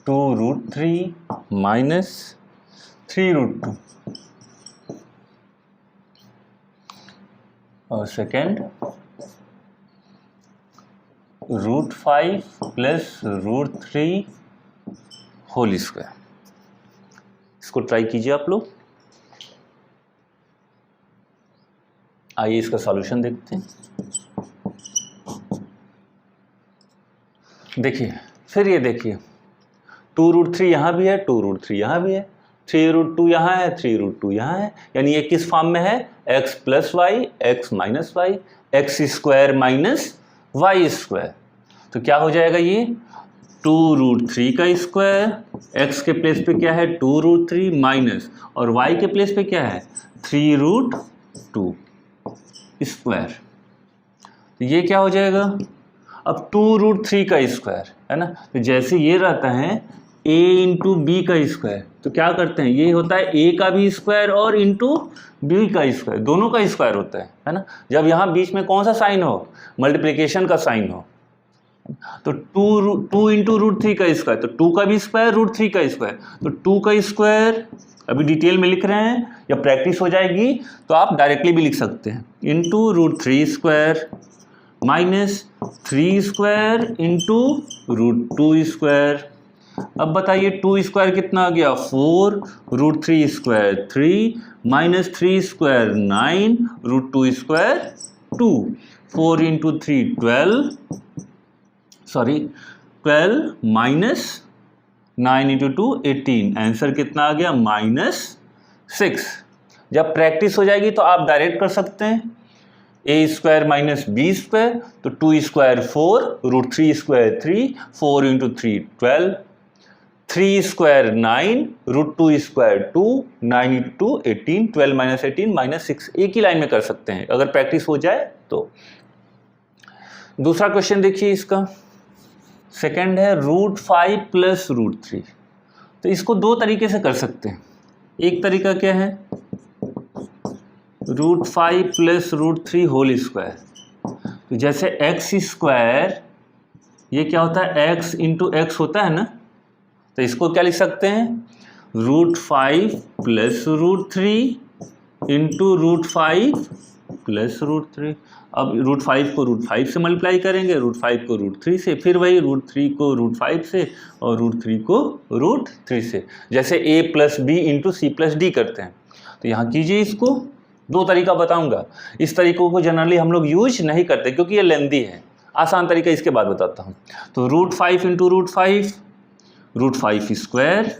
2√3 - 3√2 और सेकेंड √5 + √3 होल स्क्वायर। इसको ट्राई कीजिए आप लोग। आइए इसका सॉल्यूशन देखते हैं। देखिए फिर ये देखिए 2√3 यहाँ भी है, 2√3 यहाँ भी है, 3√2 यहाँ है, 3√2 यहाँ है, यानी ये किस फॉर्म में है x + y x - y x square minus y square. तो क्या हो जाएगा ये 2√3 का स्क्वायर, x के प्लेस पे क्या है 2√3 माइनस और y के प्लेस पे क्या है 3√2 स्क्वायर। तो ये क्या हो जाएगा अब 2√3 का स्क्वायर है ना, तो जैसे ये रहता है a × b का स्क्वायर, तो क्या करते हैं ये होता है a का भी स्क्वायर और इंटू b का स्क्वायर, दोनों का स्क्वायर होता है ना। जब यहाँ बीच में कौन सा साइन हो मल्टीप्लिकेशन का साइन हो, तो टू इंटू रूट थ्री का स्क्वायर, तो 2 का भी स्क्वायर रूट थ्री का स्क्वायर, तो 2 का स्क्वायर अभी डिटेल में लिख रहे हैं, या प्रैक्टिस हो जाएगी तो आप डायरेक्टली भी लिख सकते हैं, into root three square minus 3 square into root 2 square. अब बताइए 2 स्क्वायर कितना आ गया 4, root 3 square 3 minus 3 square 9, root 2 square 2, 4 into 3 12 minus 9 into 2 18, answer कितना आ गया -6। जब प्रैक्टिस हो जाएगी तो आप डायरेक्ट कर सकते हैं, a square minus b square, तो 2 square 4, root 3 square 3, 4 into 3 12, 3 square 9, root 2 square 2, 9 into 2 18, 12 minus 18 -6, एक ही लाइन में कर सकते हैं अगर प्रैक्टिस हो जाए तो। दूसरा क्वेश्चन देखिए इसका, सेकंड है रूट 5 प्लस रूट 3। तो इसको दो तरीके से कर सकते हैं। एक तरीका क्या है, root 5 plus root 3 whole square, तो जैसे एक्स स्क्वायर ये क्या होता है एक्स इंटू एक्स होता है ना, तो इसको क्या लिख सकते हैं root 5 plus root 3 into root 5 plus root 3। अब रूट 5 को रूट 5 से मल्टीप्लाई करेंगे, रूट 5 को रूट 3 से, फिर वही रूट 3 को रूट 5 से और रूट 3 को रूट 3 से, जैसे a plus B into C plus d करते हैं। तो यहाँ कीजिए इसको, दो तरीका बताऊंगा, इस तरीकों को जनरली हम लोग यूज नहीं करते क्योंकि ये लेंदी है, आसान तरीका इसके बाद बताता हूँ। तो root 5 into root 5, root 5 square,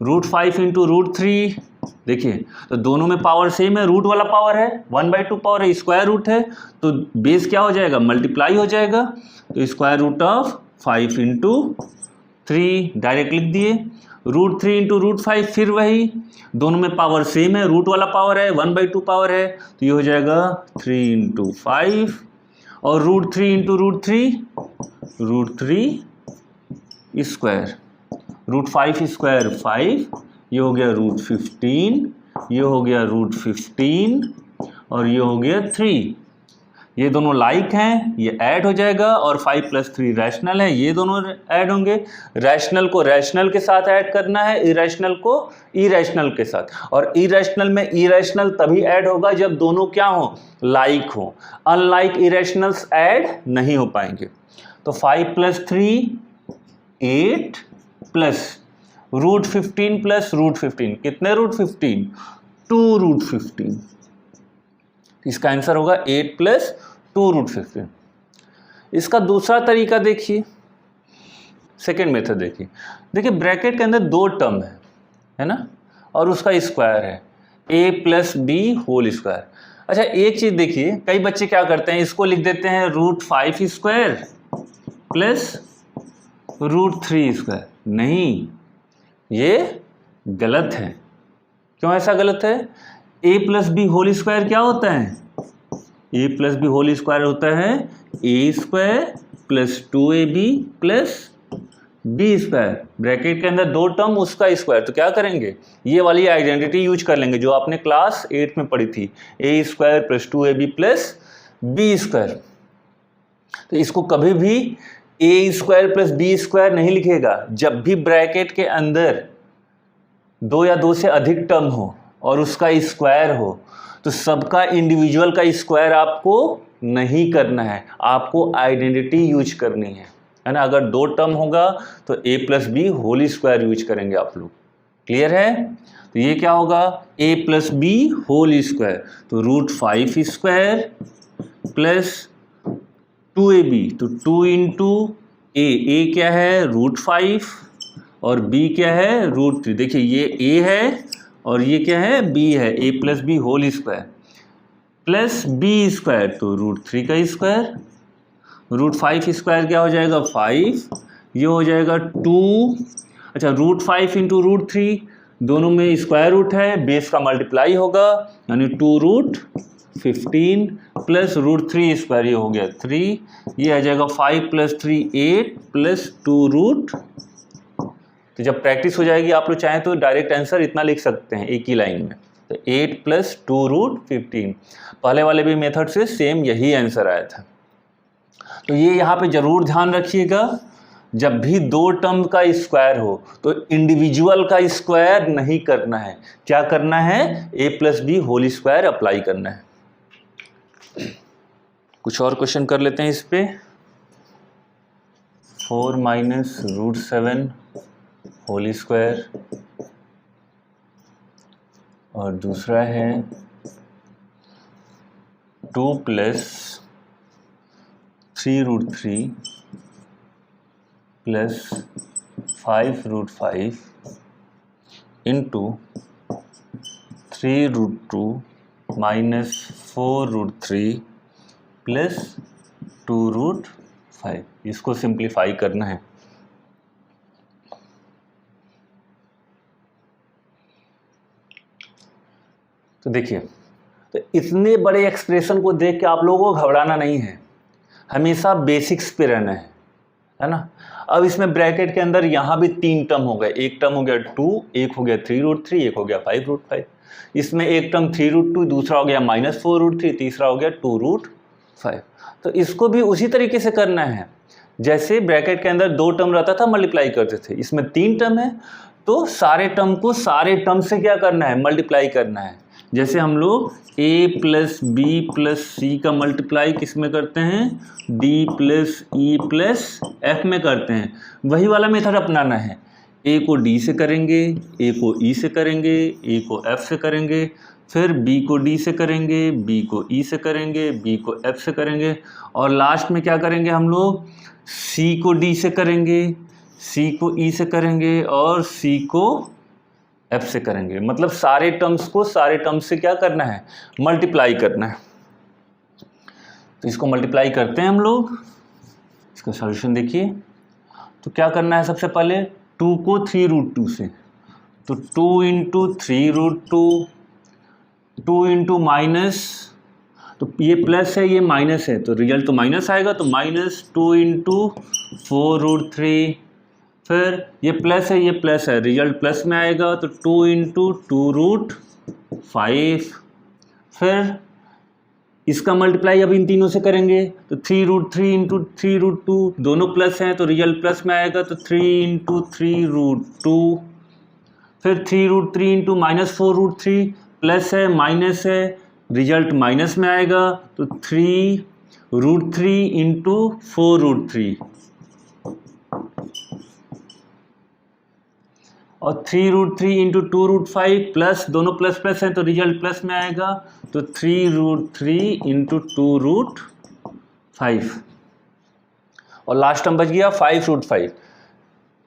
root 5 into root 3, देखिए तो दोनों में पावर सेम है, रूट वाला पावर है 1/2 पावर है, स्क्वायर रूट है, तो बेस क्या हो जाएगा मल्टीप्लाई हो जाएगा, तो square root of 5 into 3 direct लिख दिए, रूट 3 इंटू रूट 5, फिर वही दोनों में पावर सेम है, रूट वाला पावर है 1/2 पावर है, तो ये हो जाएगा 3 इंटू 5, और root 3 into root 3 square, root 5 square 5, ये हो गया रूट 15, ये हो गया रूट 15 और ये हो गया 3। ये दोनों लाइक हैं, ये ऐड हो जाएगा, और 5 प्लस 3 रैशनल है, ये दोनों ऐड होंगे। रैशनल को रैशनल के साथ ऐड करना है, इरेशनल को इरेशनल के साथ, और इरेशनल में इरेशनल तभी ऐड होगा जब दोनों क्या हो लाइक हो, अनलाइक इरेशनल्स ऐड नहीं हो पाएंगे। तो 5 plus 3 8 plus root 15 plus root 15, कितने रूट 15 2 रूट 15, इसका आंसर होगा 8 प्लस 2 रूट 15। इसका दूसरा तरीका देखिए, सेकेंड मेथड देखिए, देखिए ब्रैकेट के अंदर दो टर्म है ना, और उसका स्क्वायर है a plus b whole square. अच्छा एक चीज देखिए, कई बच्चे क्या करते हैं, इसको लिख देते हैं root 5 square plus root 3 square. नहीं, ये गलत है। क्यों ऐसा गलत है, a plus b whole square क्या होता है, a plus b whole square होता है a square plus 2ab plus b square, bracket के अंदर दो टर्म उसका स्क्वायर, तो क्या करेंगे ये वाली आइडेंटिटी यूज कर लेंगे जो आपने क्लास 8 में पढ़ी थी, a square plus 2ab plus b square. तो इसको कभी भी a square plus b square नहीं लिखेगा, जब भी ब्रैकेट के अंदर दो या दो से अधिक टर्म हो और उसका स्क्वायर हो, तो सबका इंडिविजुअल का स्क्वायर आपको नहीं करना है, आपको आइडेंटिटी यूज करनी है ना। अगर दो टर्म होगा तो a plus b whole square use करेंगे आप लोग, क्लियर है। तो ये क्या होगा a plus b whole square, तो रूट 5 स्क्वायर प्लस 2ab, तो 2 इंटू a क्या है रूट 5 और b क्या है रूट 3। देखिए ये a है और ये क्या है b है, a plus b whole square plus b square, तो रूट 3 का स्क्वायर, रूट 5 स्क्वायर क्या हो जाएगा 5, ये हो जाएगा 2। अच्छा रूट 5 इंटू रूट 3, दोनों में स्क्वायर रूट है, बेस का मल्टीप्लाई होगा, यानी 2 रूट 15 प्लस रूट 3 स्क्वायर, ये हो गया 3, ये आ जाएगा 5 प्लस 3 8 प्लस 2 रूट। तो जब प्रैक्टिस हो जाएगी आप लोग चाहें तो डायरेक्ट आंसर इतना लिख सकते हैं एक ही लाइन में, तो 8 प्लस 2 रूट 15। पहले वाले भी मेथड से सेम यही आंसर आया था। तो ये यहाँ पे जरूर ध्यान रखिएगा, जब भी दो टर्म का स्क्वायर हो तो इंडिविजुअल का स्क्वायर नहीं करना है, क्या करना है, a plus b whole square apply करना है। कुछ और क्वेश्चन कर लेते हैं इस पे। 4 माइनस रूट 7 होल स्क्वायर, और दूसरा है 2 plus 3 root 3 plus 5 root 5 into 3 root 2 minus 4 root 3 plus 2 root 5। इसको सिंप्लीफाई करना है। तो देखिए, तो इतने बड़े एक्सप्रेशन को देख के आप लोगों को घबराना नहीं है, हमेशा बेसिक्स पे रहना है ना। अब इसमें ब्रैकेट के अंदर यहाँ भी 3 टर्म हो गए, एक टर्म हो गया 2, एक हो गया 3 रूट 3, एक हो गया 5 रूट 5। इसमें एक टर्म 3 रूट 2, दूसरा हो गया माइनस 4 रूट 3, तीसरा हो गया 2 रूट 5। तो इसको भी उसी तरीके से करना है, जैसे ब्रैकेट के अंदर 2 टर्म रहता था मल्टीप्लाई करते थे, इसमें 3 टर्म है तो सारे टर्म को सारे टर्म से क्या करना है, मल्टीप्लाई करना है। जैसे हम लोग a प्लस बी प्लस सी का मल्टीप्लाई किस में करते हैं, d plus E plus F में करते हैं, वही वाला मेथड अपनाना है। a को d से करेंगे, a को e से करेंगे, a को f से करेंगे, फिर b को d से करेंगे, b को e से करेंगे, b को f से करेंगे, और लास्ट में क्या करेंगे हम लोग, c को d से करेंगे, c को e से करेंगे, और c को f से करेंगे। मतलब सारे टर्म्स को सारे टर्म्स से क्या करना है, मल्टीप्लाई करना है। तो इसको मल्टीप्लाई करते हैं हम लोग। इसका सॉल्यूशन देखिए, तो क्या करना है, सबसे पहले 2 को 3 रूट 2 से, तो 2 इंटू 3 रूट 2, 2 इंटू माइनस, तो ये प्लस है ये माइनस है तो रिजल्ट तो माइनस आएगा, तो माइनस 2 इंटू 4 रूट 3, फिर ये प्लस है ये प्लस है, रिजल्ट प्लस में आएगा, तो 2 इंटू 2 रूट 5, फिर इसका मल्टीप्लाई अब इन तीनों से करेंगे, तो 3 रूट 3 इंटू 3 रूट 2, दोनों प्लस हैं तो रिजल्ट प्लस में आएगा, तो 3 इंटू 3 रूट 2, फिर 3 root 3 into minus 4 root 3, plus है माइनस है, रिजल्ट माइनस में आएगा, तो 3 रूट 3 इंटू 4 रूट 3, और 3 रूट 3 इंटू 2 रूट 5, प्लस दोनों प्लस प्लस हैं तो रिजल्ट प्लस में आएगा, तो 3 रूट 3 इंटू 2 रूट 5, और लास्ट टर्म बच गया 5 रूट 5।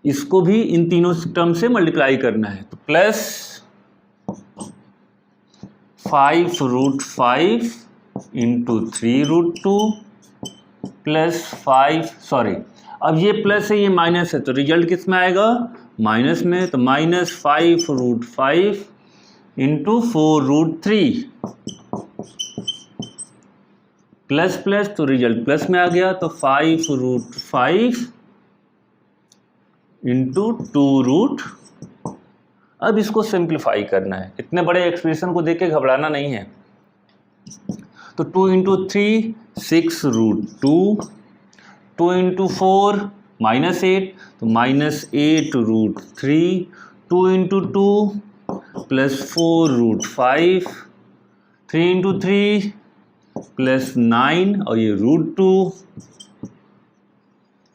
इसको भी इन तीनों टर्म से मल्टीप्लाई करना है, तो plus 5 root 5 into 3 root 2 plus 5, sorry अब ये प्लस है ये माइनस है तो रिजल्ट किस में आएगा, माइनस में, तो minus 5 root 5 into 4 root 3, plus plus तो रिजल्ट प्लस में आ गया, तो 5 रूट 5 इंटू 2 रूट। अब इसको सिंप्लीफाई करना है, इतने बड़े एक्सप्रेशन को देख के घबराना नहीं है। तो 2 इंटू 3 6 रूट 2, 2 इंटू 4 माइनस 8, तो minus 8 root 3, 2 into 2 plus 4 root 5, 3 into 3 plus 9, और ये रूट 2।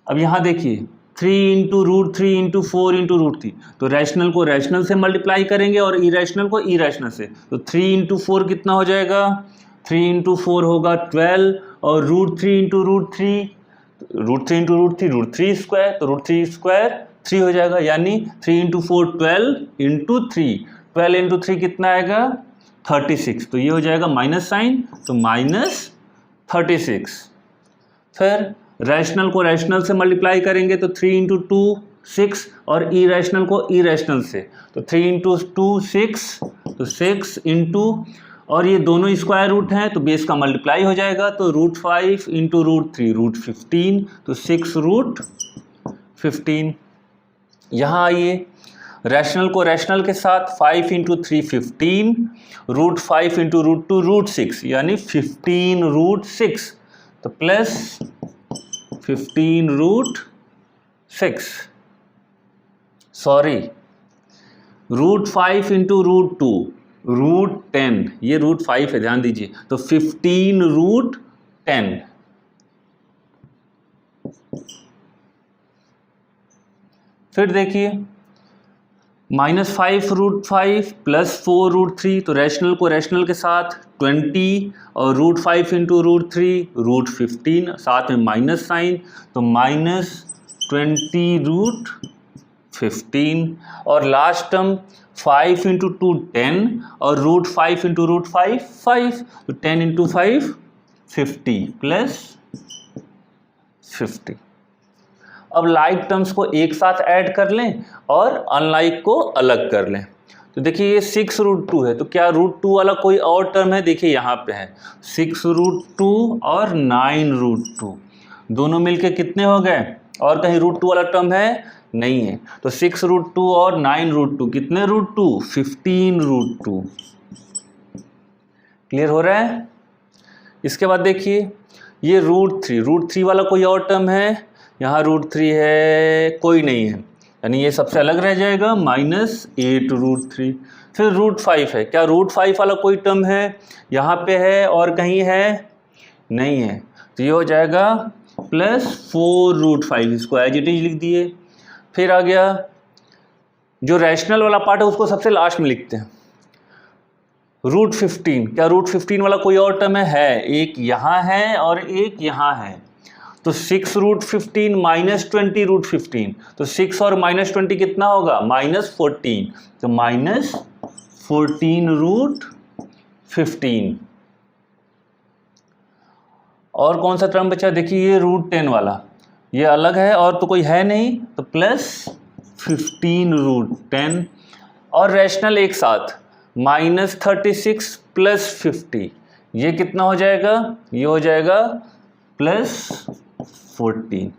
अब यहाँ देखिए 3 into root 3 into 4 into root 3, तो रैशनल को रैशनल से मल्टीप्लाई करेंगे और इरेशनल को इरेशनल से, तो 3 इंटू 4 कितना हो जाएगा, 3 इंटू 4 होगा 12, और root 3 into root 3, root 3 into root 3 root 3 square, तो रूट 3 स्क्वायर 3 हो जाएगा, यानी 3 इंटू 4 12 इंटू 3, 12 इंटू 3 कितना आएगा 36, तो ये हो जाएगा माइनस साइन, तो माइनस 36। फिर रैशनल को रैशनल से मल्टीप्लाई करेंगे, तो 3 इंटू 2 6, और इरेशनल को इरेशनल से, तो 3 इंटू 2 6, तो 6 इंटू, और ये दोनों स्क्वायर रूट हैं तो बेस का मल्टीप्लाई हो जाएगा, तो रूट 5 इंटू रूट 3 रूट 15, तो 6 रूट 15। यहाँ आइए रैशनल को रैशनल के साथ, 5 into 3 15, root 5 into root 2 root 6, यानी 15 रूट 6, तो plus 15 root 6, sorry root 5 into root 2, root 10, ये रूट 5 है, ध्यान दीजिए, तो 15 रूट 10। फिर देखिए -5 रूट 5 प्लस 4 रूट 3, तो रैशनल को रैशनल के साथ 20 और रूट 5 इंटू रूट 3 रूट 15, साथ में माइनस साइन, तो -20 रूट 15, और लास्ट टर्म 5 इंटू 2 10 और रूट 5 इंटू रूट 5 5, तो 10 इंटू 5 50 प्लस 50। अब लाइक टर्म्स को एक साथ ऐड कर लें और अनलाइक को अलग कर लें। तो देखिए ये 6 रूट 2 है, तो क्या रूट 2 वाला कोई और टर्म है? देखिए यहाँ पे है 6 रूट 2 और 9 रूट 2, दोनों मिलके कितने हो गए? और कहीं रूट 2 वाला टर्म है? नहीं है। तो 6 रूट 2 और 9 रूट 2, कितने रूट 2? 15 रूट 2। क्लियर हो रहा है? इसके बाद देखिए ये रूट 3 वाला कोई और टर्म है? यहाँ रूट 3 है, कोई नहीं है, यानी ये सबसे अलग रह जाएगा, -8 रूट 3। फिर रूट 5 है, क्या रूट 5 वाला कोई टर्म है? यहाँ पे है और कहीं है? नहीं है, तो ये हो जाएगा +4 रूट 5, इसको एज इट इज लिख दिए। फिर आ गया जो रैशनल वाला पार्ट है, उसको सबसे लास्ट में लिखते हैं। रूट 15, क्या रूट 15 वाला कोई और टर्म है? एक यहाँ है और एक यहाँ है, तो 6 रूट 15 -20 रूट 15, तो 6 और -20 कितना होगा? -14, तो -14 रूट 15। और कौन सा टर्म बचा? देखिए ये रूट 10 वाला, ये अलग है और तो कोई है नहीं, तो +15 रूट 10, और रैशनल एक साथ -36 प्लस 50, ये कितना हो जाएगा? ये हो जाएगा +14।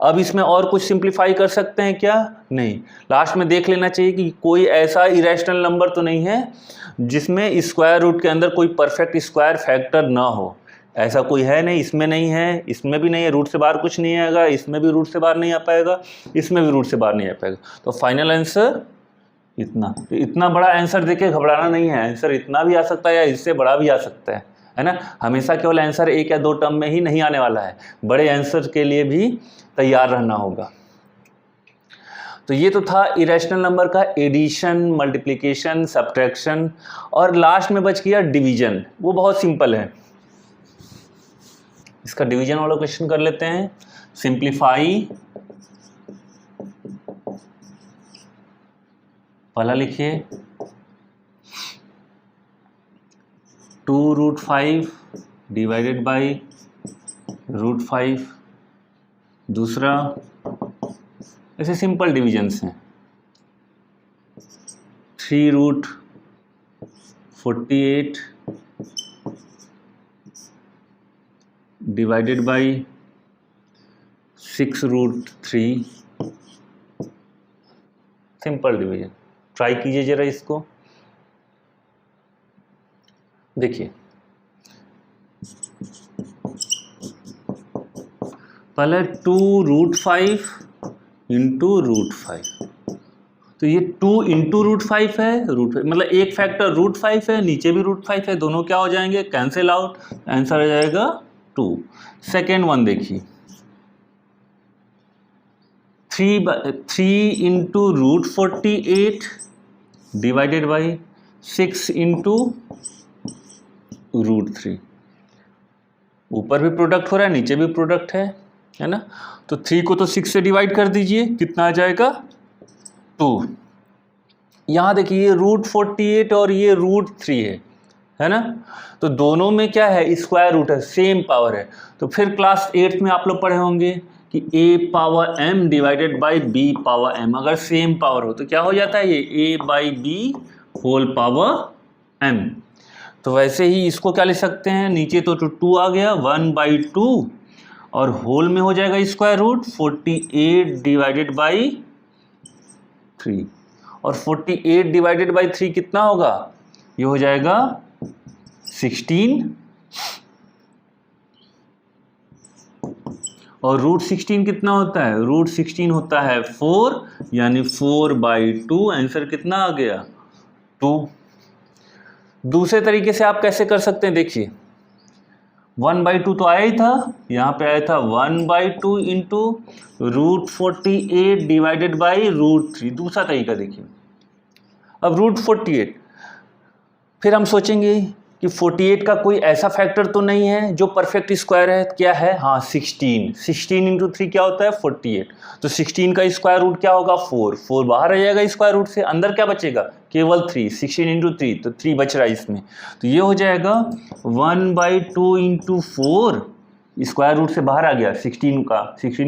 अब इसमें और कुछ सिंप्लीफाई कर सकते हैं क्या? नहीं। लास्ट में देख लेना चाहिए कि कोई ऐसा इरेशनल नंबर तो नहीं है जिसमें स्क्वायर रूट के अंदर कोई परफेक्ट स्क्वायर फैक्टर ना हो। ऐसा कोई है नहीं, इसमें नहीं है, इसमें भी नहीं है, रूट से बाहर कुछ नहीं आएगा, इसमें भी रूट से बाहर नहीं आ पाएगा, इसमें भी रूट से बाहर नहीं आ पाएगा। तो फाइनल आंसर इतना। तो इतना बड़ा आंसर देके घबराना नहीं है, आंसर इतना भी आ सकता है या इससे बड़ा भी आ सकता है ना। हमेशा केवल आंसर 1 या 2 टर्म में ही नहीं आने वाला है, बड़े आंसर के लिए भी तैयार रहना होगा। तो ये तो था इरेशनल नंबर का एडिशन, मल्टीप्लिकेशन, सब्ट्रैक्शन, और लास्ट में बच गया डिवीजन। वो बहुत सिंपल है, इसका डिवीजन वाला क्वेश्चन कर लेते हैं। सिंप्लीफाई, पहला लिखिए 2 रूट 5 डिवाइडेड बाई रूट 5, दूसरा ऐसे सिंपल डिविजन्स हैं 3 root 48 divided by 6 root 3, simple division. Try कीजिए जरा इसको। देखिए पहले 2 रूट 5 इंटू रूट 5, तो ये 2 इंटू रूट 5 है, रूट 5 मतलब एक फैक्टर रूट 5 है, नीचे भी रूट 5 है, दोनों क्या हो जाएंगे? कैंसिल आउट, आंसर आ जाएगा 2। सेकेंड वन देखिए 3 into root 48 divided by 6 into root 3, ऊपर भी प्रोडक्ट हो रहा है, नीचे भी प्रोडक्ट है ना। तो 3 को तो 6 से डिवाइड कर दीजिए, कितना आ जाएगा? 2। यहाँ देखिए ये रूट 48 और ये रूट 3 है ना, तो दोनों में क्या है? स्क्वायर रूट है, सेम पावर है। तो फिर क्लास 8th में आप लोग पढ़े होंगे कि a power m divided by b power m, अगर सेम पावर हो तो क्या हो जाता है? ये a by b whole power m। तो वैसे ही इसको क्या लिख सकते हैं? नीचे तो 2 आ गया, 1/2 और होल में हो जाएगा स्क्वायर रूट 48 डिवाइडेड बाई 3, और 48 डिवाइडेड बाई 3 कितना होगा? ये हो जाएगा 16, और रूट 16 कितना होता है? रूट 16 होता है 4, यानी 4/2। आंसर कितना आ गया? 2। दूसरे तरीके से आप कैसे कर सकते हैं? देखिए 1/2 तो आया ही था, यहाँ पे आया था 1/2 into root 48 divided by root 3। दूसरा तरीका देखिए, अब रूट 48, फिर हम सोचेंगे कि 48 का कोई ऐसा फैक्टर तो नहीं है जो परफेक्ट स्क्वायर है। क्या है? हाँ 16 इंटू 3 क्या होता है? 48। तो 16 का स्क्वायर रूट क्या होगा? 4 बाहर आ जाएगा स्क्वायर रूट से, अंदर क्या बचेगा? केवल 3। 16 इंटू 3, तो 3 बच रहा है इसमें, तो ये हो जाएगा 1/2 इंटू 4, स्क्वायर रूट से बाहर आ गया 16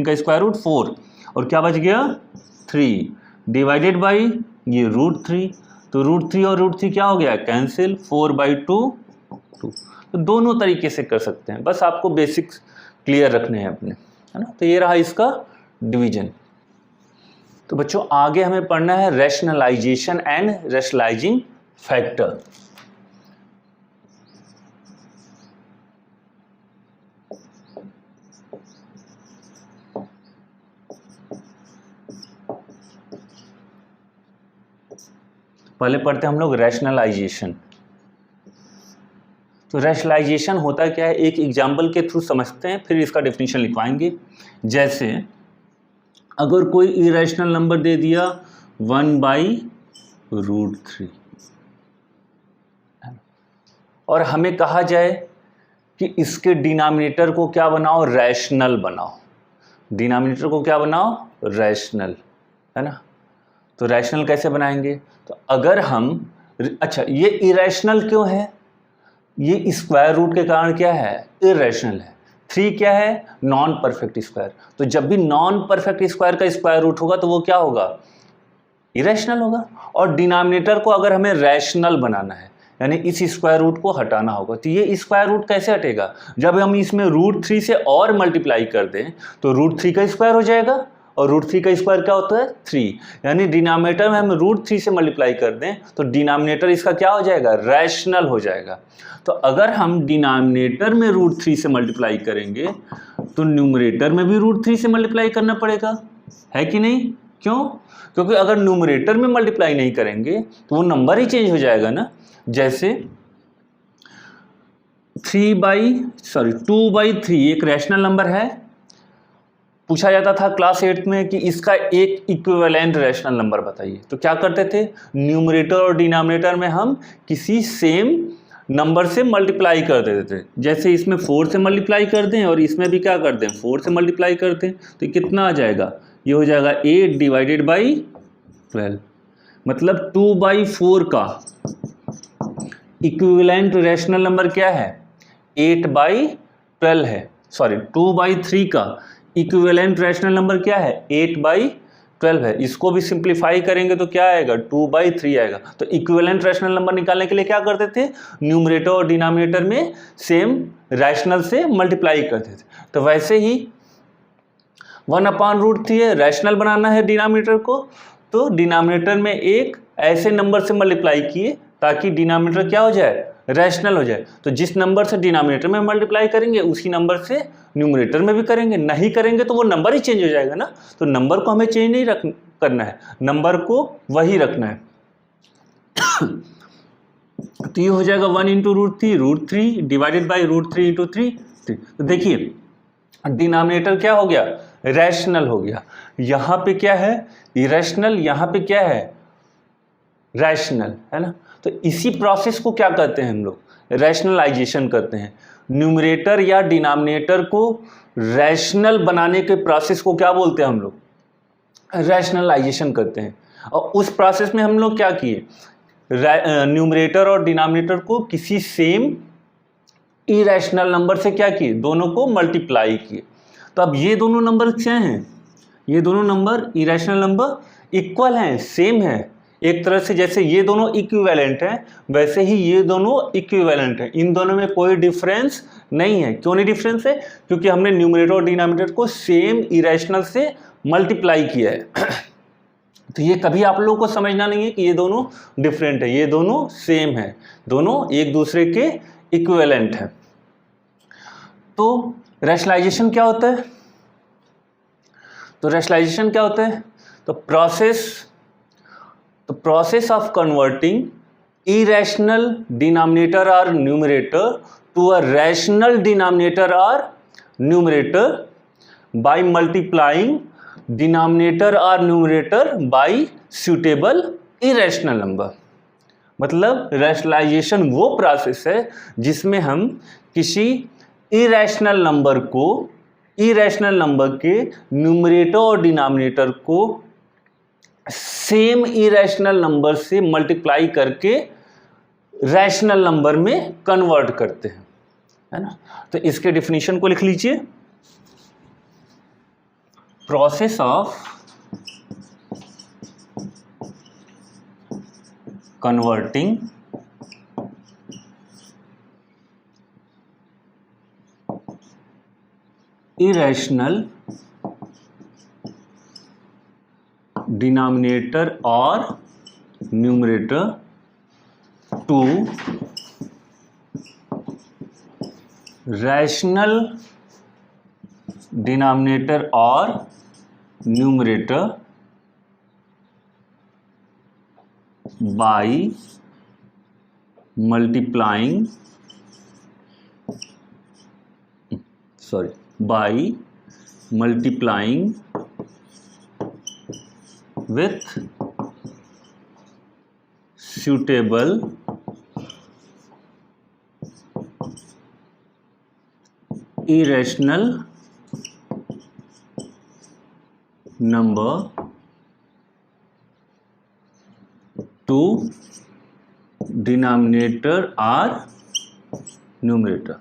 का स्क्वायर रूट 4, और क्या बच गया? 3 डिवाइडेड बाई ये रूट 3। तो रूट 3 और रूट 3 क्या हो गया? कैंसिल। 4/2 2। तो दोनों तरीके से कर सकते हैं, बस आपको बेसिक्स क्लियर रखने हैं अपने, है ना। तो ये रहा इसका डिवीजन। तो बच्चों आगे हमें पढ़ना है रैशनलाइजेशन एंड रैशनलाइजिंग फैक्टर। पहले पढ़ते हैं हम लोग रैशनलाइजेशन। तो रैशनलाइजेशन होता क्या है, एक एग्जाम्पल के थ्रू समझते हैं, फिर इसका डेफिनेशन लिखवाएंगे। जैसे अगर कोई इरेशनल नंबर दे दिया 1/√3 और हमें कहा जाए कि इसके डिनोमिनेटर को क्या बनाओ? रैशनल बनाओ। डिनोमिनेटर को क्या बनाओ? रैशनल, है ना। तो रैशनल कैसे बनाएंगे? तो अगर हम, अच्छा ये इरेशनल क्यों है? ये स्क्वायर रूट के कारण क्या है? इरेशनल है। 3 क्या है? Non perfect square. तो जब भी नॉन परफेक्ट स्क्वायर का स्क्वायर रूट होगा तो वो क्या होगा? इरेशनल होगा। और डिनोमिनेटर को अगर हमें रैशनल बनाना है, यानी इस स्क्वायर रूट को हटाना होगा, तो ये स्क्वायर रूट कैसे हटेगा? जब हम इसमें रूट 3 से और मल्टीप्लाई कर दें तो रूट 3 का स्क्वायर हो जाएगा, और रूट 3 का स्क्वायर क्या होता है? 3। यानी डिनोमिनेटर में हम रूट 3 से मल्टीप्लाई कर दें तो डिनोमिनेटर इसका क्या हो जाएगा? रैशनल हो जाएगा। तो अगर हम डिनोमिनेटर में रूट 3 से मल्टीप्लाई करेंगे तो न्यूमरेटर में भी रूट 3 से मल्टीप्लाई करना पड़ेगा, है कि नहीं? क्यों? क्योंकि अगर न्यूमरेटर में मल्टीप्लाई नहीं करेंगे तो वो नंबर ही चेंज हो जाएगा ना। जैसे 2/3 एक रैशनल नंबर है। पूछा जाता था क्लास 8 में कि इसका एक इक्विवेलेंट रैशनल नंबर बताइए, तो क्या करते थे? न्यूमरेटर और डिनोमिनेटर में हम किसी सेम नंबर से मल्टीप्लाई कर देते थे। जैसे इसमें 4 से मल्टीप्लाई कर दें और इसमें भी क्या कर दें? 4 से मल्टीप्लाई कर दें, तो कितना आ जाएगा? ये हो जाएगा 8 डिवाइडेड बाई 12। मतलब 2/4 का इक्विवेलेंट रैशनल नंबर क्या है? 8/12 है। सॉरी 2/3 का इक्विवेलेंट रैशनल नंबर क्या है? 8/12 है। इसको भी सिंप्लीफाई करेंगे तो क्या आएगा? 2/3 आएगा। तो इक्विवेलेंट रैशनल नंबर निकालने के लिए क्या करते थे? न्यूमरेटर और डिनोमिनेटर में सेम रैशनल से मल्टीप्लाई करते थे। तो वैसे ही 1/√3 है, रैशनल बनाना है डिनोमिनेटर को, तो डिनोमिनेटर में एक ऐसे नंबर से मल्टीप्लाई किए ताकि डिनोमिनेटर क्या हो जाए? रैशनल हो जाए। तो जिस नंबर से डिनोमिनेटर में मल्टीप्लाई करेंगे उसी नंबर से न्यूमरेटर में भी करेंगे, नहीं करेंगे तो वो नंबर ही चेंज हो जाएगा ना। तो नंबर को हमें चेंज नहीं करना है, नंबर को वही रखना है। तो ये हो जाएगा 1 इंटू √3 डिवाइडेड बाई √3 इंटू 3। तो देखिए डिनोमिनेटर क्या हो गया? रैशनल हो गया। यहाँ पे क्या है? इरेशनल, यहाँ पे क्या है? रैशनल, है ना। तो इसी प्रोसेस को क्या करते हैं हम लोग? रैशनलाइजेशन करते हैं। न्यूमरेटर या डिनोमिनेटर को रैशनल बनाने के प्रोसेस को क्या बोलते हैं हम लोग? रैशनलाइजेशन करते हैं। और उस प्रोसेस में हम लोग क्या किए? न्यूमरेटर और डिनोमिनेटर को किसी सेम इरेशनल नंबर से क्या किए? दोनों को मल्टीप्लाई किए। तो अब ये दोनों नंबर क्या हैं? ये दोनों नंबर इरेशनल नंबर इक्वल हैं, सेम हैं। एक तरह से जैसे ये दोनों इक्विवेलेंट हैं वैसे ही ये दोनों इक्विवेलेंट हैं। इन दोनों में कोई डिफरेंस नहीं है। क्यों नहीं डिफरेंस है? क्योंकि हमने न्यूमरेटर और डिनोमिनेटर को सेम इरेशनल से मल्टीप्लाई किया है। तो ये कभी आप लोगों को समझना नहीं है कि ये दोनों डिफरेंट है, ये दोनों सेम है, दोनों एक दूसरे के इक्विवेलेंट है। तो रैशनलाइजेशन क्या होता है? तो रैशनलाइजेशन क्या होता है? तो process of converting irrational denominator or numerator to a rational denominator or numerator by multiplying denominator or numerator by suitable irrational number। मतलब रैशनलाइजेशन वो प्रोसेस है जिसमें हम किसी इरेशनल नंबर को इरेशनल नंबर के न्यूमरेटर और डिनोमिनेटर को सेम इरेशनल नंबर से मल्टीप्लाई करके रैशनल नंबर में कन्वर्ट करते हैं, है ना। तो इसके डेफिनेशन को लिख लीजिए। Process of converting irrational denominator or numerator to rational denominator or numerator by multiplying with suitable irrational number to denominator or numerator।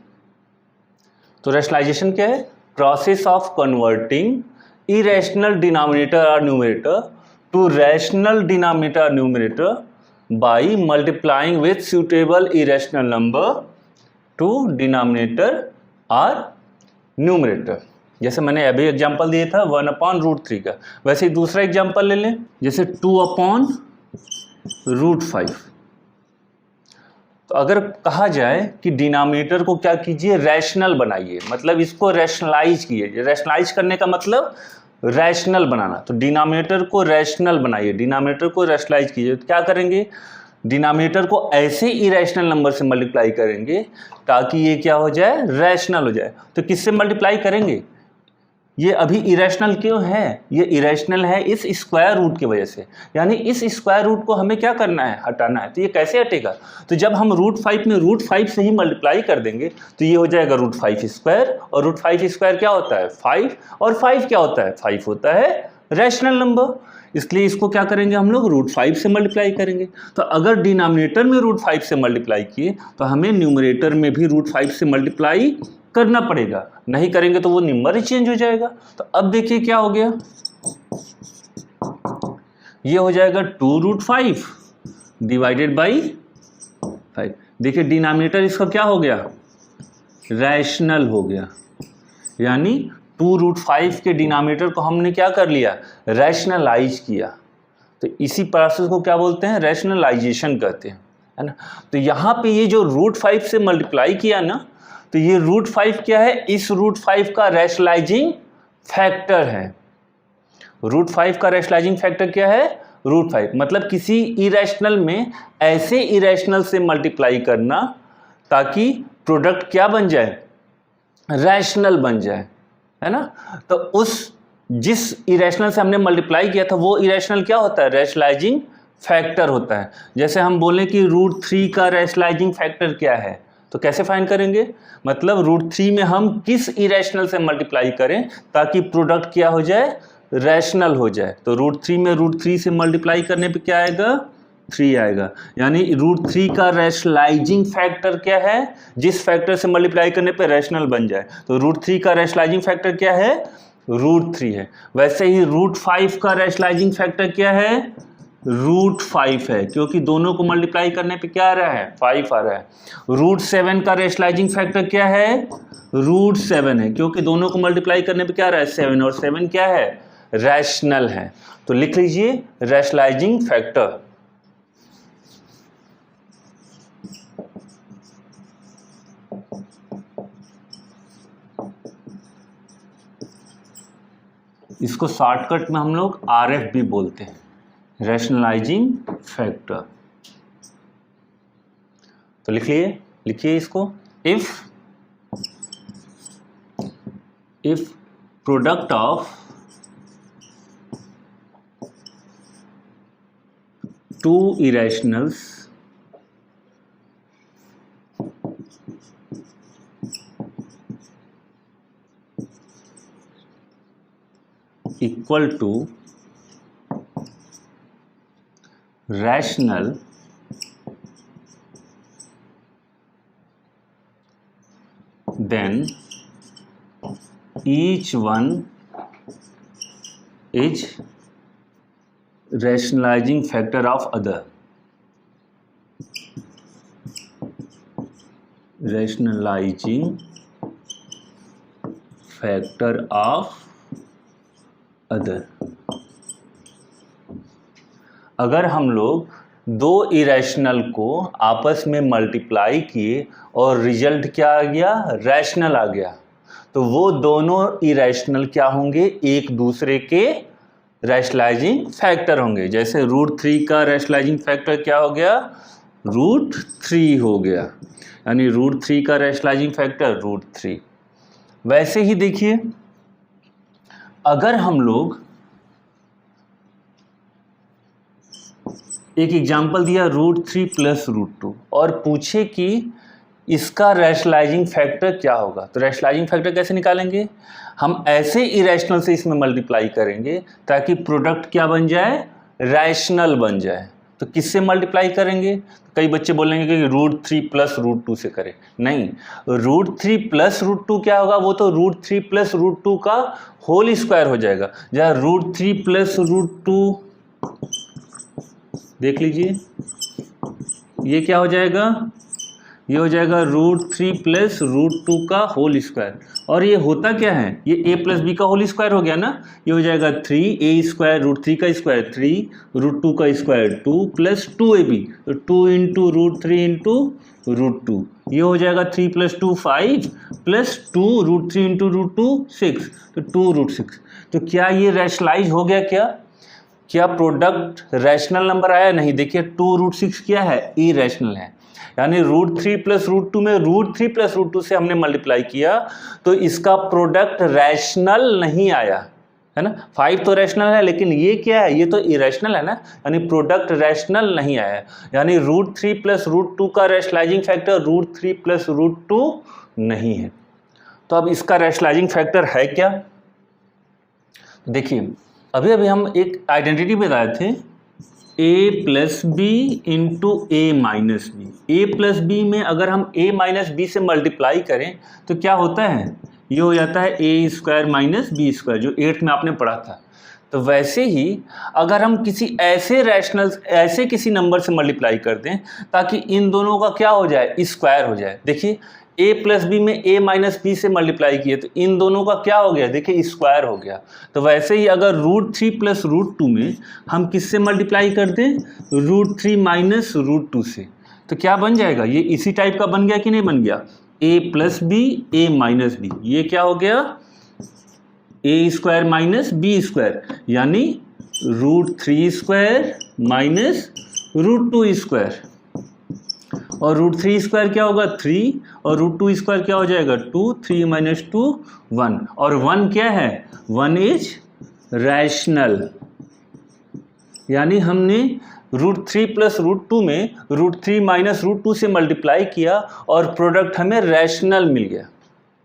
तो रैशनलाइजेशन क्या है? Process of converting irrational denominator और न्यूमरेटर टू रैशनल डिनोमिनेटर और numerator by multiplying with suitable irrational number two denominator और numerator. जैसे मैंने अभी example दिया था 1/√3 का, वैसे ही दूसरा एग्जांपल ले लें, जैसे 2/√5। तो अगर कहा जाए कि डिनोमिनेटर को क्या कीजिए, रैशनल बनाइए, मतलब इसको रैशनलाइज कीजिए। रैशनलाइज करने का मतलब रैशनल बनाना। तो डिनोमिनेटर को रैशनल बनाइए, डिनोमिनेटर को रैशनलाइज कीजिए। तो क्या करेंगे, डिनोमिनेटर को ऐसे इरेशनल नंबर से मल्टीप्लाई करेंगे ताकि ये क्या हो जाए, रैशनल हो जाए। तो किससे मल्टीप्लाई करेंगे? ये अभी इरेशनल क्यों है? ये इरेशनल है इस स्क्वायर रूट की वजह से, यानी इस स्क्वायर रूट को हमें क्या करना है, हटाना है। तो ये कैसे हटेगा? तो जब हम √5 में √5 से ही मल्टीप्लाई कर देंगे तो ये हो जाएगा √5², और √5² क्या होता है, 5, और 5 क्या होता है, 5 होता है रैशनल नंबर। इसलिए इसको क्या करेंगे हम लोग, √5 से मल्टीप्लाई करेंगे। तो अगर डिनोमिनेटर में √5 से मल्टीप्लाई किए तो हमें न्यूमरेटर में भी √5 से मल्टीप्लाई करना पड़ेगा, नहीं करेंगे तो वो नंबर ही चेंज हो जाएगा। तो अब देखिए क्या हो गया, ये हो जाएगा 2√5 डिवाइडेड बाई 5। देखिए डिनोमिनेटर इसका क्या हो गया, रैशनल हो गया, यानी 2√5 के डिनोमिनेटर को हमने क्या कर लिया, रैशनलाइज किया। तो इसी प्रोसेस को क्या बोलते हैं, रैशनलाइजेशन कहते हैं, है ना। तो यहाँ पे ये जो √5 से मल्टीप्लाई किया ना, तो ये √5 क्या है, इस √5 का रैशनलाइजिंग फैक्टर है। √5 का रैशनलाइजिंग फैक्टर क्या है, √5। मतलब किसी इरेशनल में ऐसे इरेशनल से मल्टीप्लाई करना ताकि प्रोडक्ट क्या बन जाए, रैशनल बन जाए, है ना। तो उस जिस इरेशनल से हमने मल्टीप्लाई किया था वो इरेशनल क्या होता है, रैशनलाइजिंग फैक्टर होता है। जैसे हम बोलें कि √3 का रैशनलाइजिंग फैक्टर क्या है, तो कैसे फाइंड करेंगे, मतलब √3 में हम किस इरेशनल से मल्टीप्लाई करें ताकि प्रोडक्ट क्या हो जाए, रैशनल हो जाए। तो √3 में √3 से मल्टीप्लाई करने पे क्या आएगा, 3 आएगा। यानी √3 का रैशनलाइजिंग फैक्टर क्या है, जिस फैक्टर से मल्टीप्लाई करने पे रैशनल बन जाए। तो √3 का रैशनलाइजिंग फैक्टर क्या है, √3 है। वैसे ही √5 का रैशनलाइजिंग फैक्टर क्या है, √5 है, क्योंकि दोनों को मल्टीप्लाई करने पे क्या आ रहा है, 5 आ रहा है। √7 का रैशनलाइजिंग फैक्टर क्या है, √7 है, क्योंकि दोनों को मल्टीप्लाई करने पे क्या आ रहा है, 7, और 7 क्या है, रैशनल है। तो लिख लीजिए रैशनलाइजिंग फैक्टर। इसको शॉर्टकट में हम लोग RF भी बोलते हैं, रैशनलाइजिंग फैक्टर। तो लिखिए इसको, if product of two irrationals equal to rational, then each one is rationalizing factor of other. Rationalizing factor of other. अगर हम लोग दो इरेशनल को आपस में मल्टीप्लाई किए और रिजल्ट क्या आ गया, रैशनल आ गया, तो वो दोनों इरेशनल क्या होंगे, एक दूसरे के रैशनलाइजिंग फैक्टर होंगे। जैसे √3 का रैशनलाइजिंग फैक्टर क्या हो गया, √3 हो गया, यानी √3 का रैशनलाइजिंग फैक्टर √3। वैसे ही देखिए, अगर हम लोग एक एग्जाम्पल दिया √3 + √2 और पूछे कि इसका रैशनलाइजिंग फैक्टर क्या होगा, तो रैशनलाइजिंग फैक्टर कैसे निकालेंगे, हम ऐसे इरेशनल से इसमें मल्टीप्लाई करेंगे ताकि प्रोडक्ट क्या बन जाए, रैशनल बन जाए। तो किससे मल्टीप्लाई करेंगे, कई बच्चे बोलेंगे कि √3 + √2 से करें, नहीं, √3 + √2 क्या होगा, वो तो √3 + √2 का होल स्क्वायर हो जाएगा। जहाँ √3 + √2 देख लीजिए, ये क्या हो जाएगा, ये हो जाएगा √3 + √2 का होल स्क्वायर। और ये होता क्या है, ये a + b का होल स्क्वायर हो गया ना, ये हो जाएगा 3a² √3 का स्क्वायर 3, √2 का स्क्वायर 2 + 2ab, तो 2 × √3 × √2, ये हो जाएगा 3 + 2 5 + 2 √3 × √2 6, तो 2 √6। तो क्या ये रैशनलाइज हो गया, क्या प्रोडक्ट रैशनल नंबर आया, नहीं। देखिए 2 √6 क्या है, इरेशनल है, यानी √3 + √2 में √3 + √2 से हमने मल्टीप्लाई किया तो इसका प्रोडक्ट रैशनल नहीं आया, है ना। 5 तो रैशनल है, लेकिन ये क्या है, ये तो इरेशनल है ना, यानी प्रोडक्ट रैशनल नहीं आया, यानी √3 + √2 का रैशनलाइजिंग फैक्टर √3 + √2 नहीं है। तो अब इसका रैशनलाइजिंग फैक्टर है क्या, देखिए अभी हम एक आइडेंटिटी बताए थे, a + b × a - b। a + b में अगर हम a - b से मल्टीप्लाई करें तो क्या होता है, ये हो जाता है a² - b², जो 8th में आपने पढ़ा था। तो वैसे ही अगर हम किसी ऐसे किसी नंबर से मल्टीप्लाई कर दें ताकि इन दोनों का क्या हो जाए, स्क्वायर हो जाए। देखिए a + b में a - b से मल्टीप्लाई किए तो इन दोनों का क्या हो गया, देखिए स्क्वायर हो गया। तो वैसे ही अगर √3 + √2 में हम किससे मल्टीप्लाई कर दें, √3 - √2 से, तो क्या बन जाएगा, ये इसी टाइप का बन गया कि नहीं बन गया, a + b a - b, ये क्या हो गया, a² - b², यानी √3² - √2², और √3² क्या होगा 3, और √2² क्या हो जाएगा 2, 3 - 2 1, और 1 क्या है, 1 इज रैशनल, यानी हमने √3 + √2 में √3 - √2 से मल्टीप्लाई किया और प्रोडक्ट हमें रैशनल मिल गया,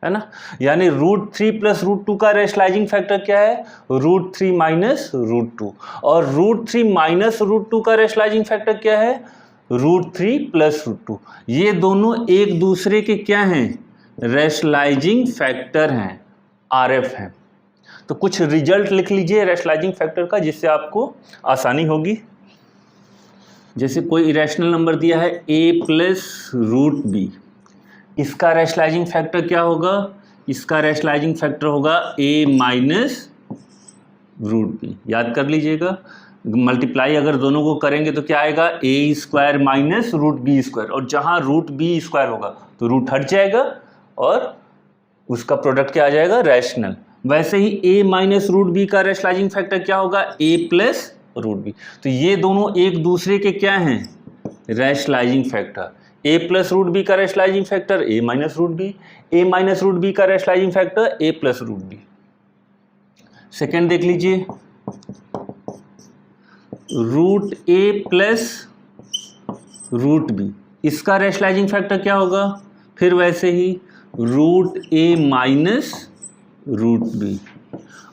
है ना। यानी √3 + √2 का रैशनलाइजिंग फैक्टर क्या है, √3 - √2, और √3 - √2 का रैशनलाइजिंग फैक्टर क्या है, √3 + √2। ये दोनों एक दूसरे के क्या हैं, रैशनलाइजिंग फैक्टर हैं, RF हैं। तो कुछ रिजल्ट लिख लीजिए रैशनलाइजिंग फैक्टर का, जिससे आपको आसानी होगी। जैसे कोई इरेशनल नंबर दिया है a + √b, इसका रैशनलाइजिंग फैक्टर क्या होगा, इसका रैशनलाइजिंग फैक्टर होगा a - √b, याद कर लीजिएगा। मल्टीप्लाई अगर दोनों को करेंगे तो क्या आएगा, a² - √b², और जहाँ √b² होगा तो रूट हट जाएगा और उसका प्रोडक्ट क्या आ जाएगा, रैशनल। वैसे ही a माइनस रूट बी का रैशनलाइजिंग फैक्टर क्या होगा, a प्लस रूट बी। तो ये दोनों एक दूसरे के क्या हैं, rationalising factor. a plus root B का rationalising factor a minus root B, a minus root B का rationalising factor a plus root B. Second देख लीजिए, root a plus root B, इसका रैशनलाइजिंग फैक्टर क्या होगा, फिर वैसे ही root a minus root B,